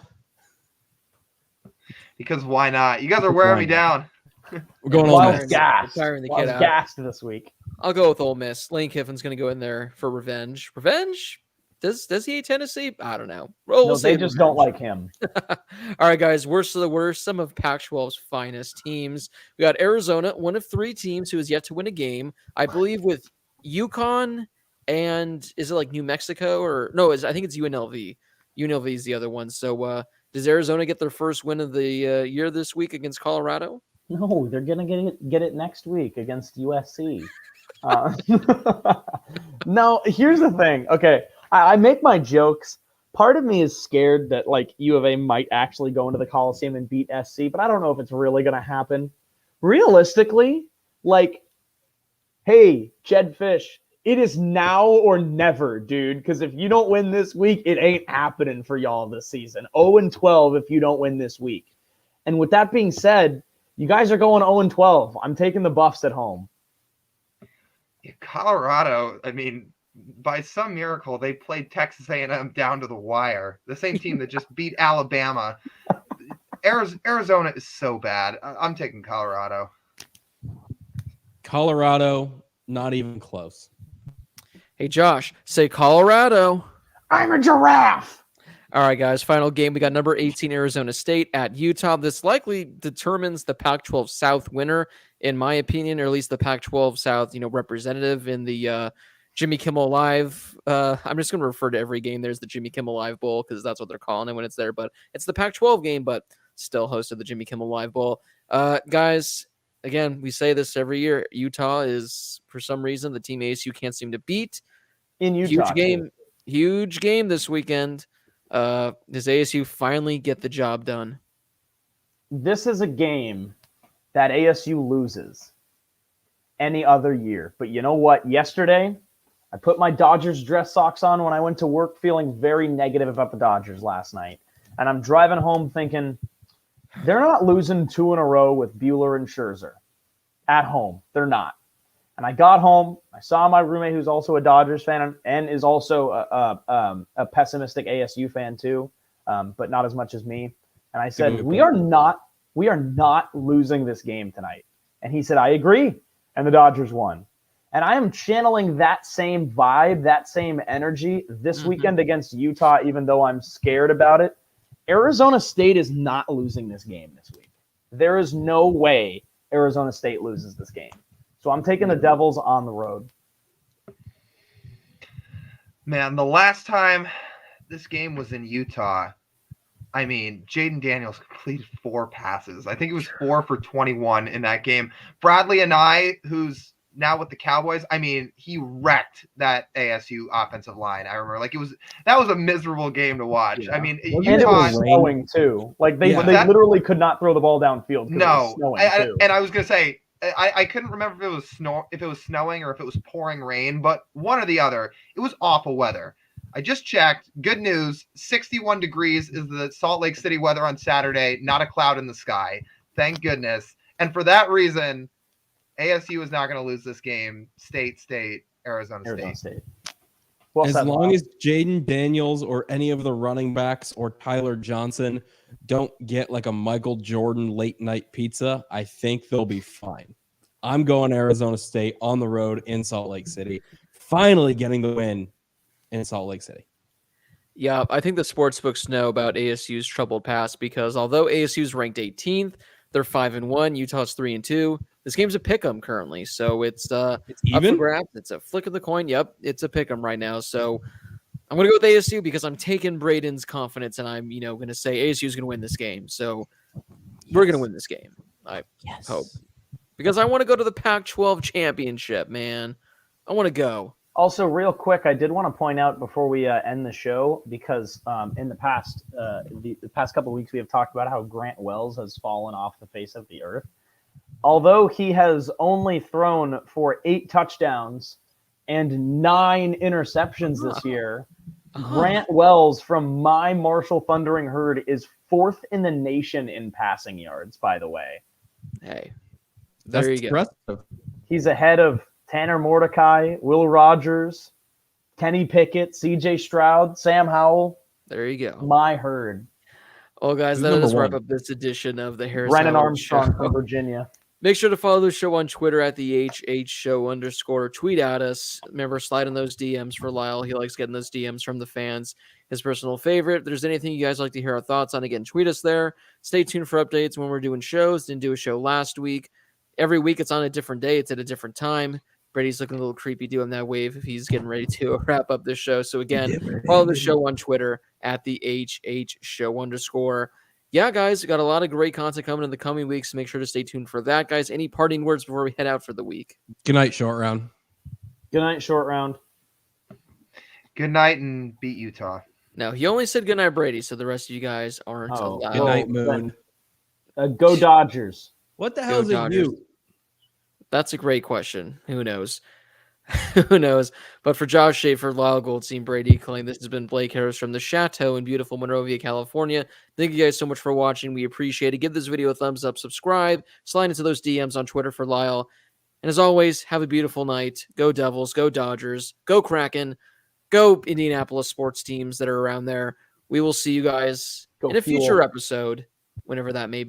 Because why not? You guys are wearing me down. We're going Ole Miss. Gassed this week. I'll go with Ole Miss. Lane Kiffin's going to go in there for revenge. Revenge? Does he hate Tennessee? I don't know. No, they just don't like him. All right, guys. Worst of the worst. Some of Pac-12's finest teams. We got Arizona, one of 3 teams who has yet to win a game. I believe with UConn and is it like New Mexico or no? I think it's UNLV. UNLV is the other one. So does Arizona get their first win of the year this week against Colorado? No, they're gonna get it next week against USC. No, here's the thing. Okay, I make my jokes. Part of me is scared that like U of A might actually go into the Coliseum and beat SC, but I don't know if it's really gonna happen. Realistically, like, hey, Jed Fish, it is now or never, dude. Because if you don't win this week, it ain't happening for y'all this season. 0-12 if you don't win this week. And with that being said, you guys are going 0-12. I'm taking the Buffs at home. Yeah, Colorado, I mean, by some miracle, they played Texas A&M down to the wire. The same team that just beat Alabama. Arizona is so bad. I'm taking Colorado. Colorado, not even close. Hey, Josh, say Colorado. I'm a giraffe. All right, guys, final game. We got number 18, Arizona State at Utah. This likely determines the Pac-12 South winner, in my opinion, or at least the Pac-12 South, representative in the Jimmy Kimmel Live. I'm just going to refer to every game there as the Jimmy Kimmel Live Bowl because that's what they're calling it when it's there. But it's the Pac-12 game, but still hosted the Jimmy Kimmel Live Bowl. Guys, again, we say this every year. Utah is, for some reason, the team ASU can't seem to beat. In Utah. Huge game this weekend. Does ASU finally get the job done? This is a game that ASU loses any other year. But you know what? Yesterday, I put my Dodgers dress socks on when I went to work feeling very negative about the Dodgers last night. And I'm driving home thinking, they're not losing 2 in a row with Buehler and Scherzer. At home. They're not. And I got home. I saw my roommate, who's also a Dodgers fan and is also a pessimistic ASU fan too, but not as much as me. And I said, we are not losing this game tonight. And he said, I agree. And the Dodgers won. And I am channeling that same vibe, that same energy this weekend against Utah, even though I'm scared about it. Arizona State is not losing this game this week. There is no way Arizona State loses this game. So I'm taking the Devils on the road. Man, the last time this game was in Utah, I mean, Jaden Daniels completed 4 passes. I think it was 4 for 21 in that game. Bradley and who's now with the Cowboys, I mean, he wrecked that ASU offensive line. I remember, that was a miserable game to watch. Yeah. I mean, Utah, and it was snowing too. They literally could not throw the ball downfield. No, and I was gonna say I couldn't remember if it was snowing or if it was pouring rain, but one or the other. It was awful weather. I just checked. Good news: 61 degrees is the Salt Lake City weather on Saturday. Not a cloud in the sky. Thank goodness. And for that reason, ASU is not going to lose this game. Arizona State. Well, as long as Jaden Daniels or any of the running backs or Tyler Johnson don't get like a Michael Jordan late night pizza, I think they'll be fine. I'm going Arizona State on the road in Salt Lake City. Finally getting the win in Salt Lake City. Yeah, I think the sportsbooks know about ASU's troubled past because although ASU's ranked 18th, they're 5-1. Utah's 3-2. This game's a pick'em currently, so it's even up for grabs. It's a flick of the coin. Yep, it's a pick'em right now. So I'm going to go with ASU because I'm taking Braden's confidence, and I'm going to say ASU is going to win this game. So we're going to win this game. I hope because I want to go to the Pac-12 championship, man. I want to go. Also, real quick, I did want to point out before we end the show, because in the past couple of weeks, we have talked about how Grant Wells has fallen off the face of the earth. Although he has only thrown for 8 touchdowns and 9 interceptions this year, Grant Wells from my Marshall Thundering Herd is 4th in the nation in passing yards, by the way. Hey, there you go. He's ahead of Tanner Mordecai, Will Rogers, Kenny Pickett, CJ Stroud, Sam Howell. There you go. My herd. Well, guys, that does wrap up this edition of the Harris Brennan Armstrong from Virginia. Make sure to follow the show on Twitter at the HH_. Tweet at us. Remember, slide in those DMs for Lyle. He likes getting those DMs from the fans. His personal favorite. If there's anything you guys like to hear our thoughts on, again, tweet us there. Stay tuned for updates when we're doing shows. Didn't do a show last week. Every week it's on a different day. It's at a different time. Brady's looking a little creepy doing that wave if he's getting ready to wrap up this show. So again, follow the show on Twitter at the HH_. Yeah, guys, we got a lot of great content coming in the coming weeks. So make sure to stay tuned for that, guys. Any parting words before we head out for the week? Good night, short round. Good night, short round. Good night and beat Utah. No, he only said good night, Brady, so the rest of you guys aren't allowed. Good night, Moon. Go Dodgers. What the hell is it you? That's a great question. Who knows? Who knows? But for Josh Schaefer, Lyle Goldstein, Brady Killing, this has been Blake Harris from the Chateau in beautiful Monrovia, California. Thank you guys so much for watching. We appreciate it. Give this video a thumbs up, subscribe, slide into those DMs on Twitter for Lyle. And as always, have a beautiful night. Go Devils, go Dodgers, go Kraken, go Indianapolis sports teams that are around there. We will see you guys in a future episode, whenever that may be.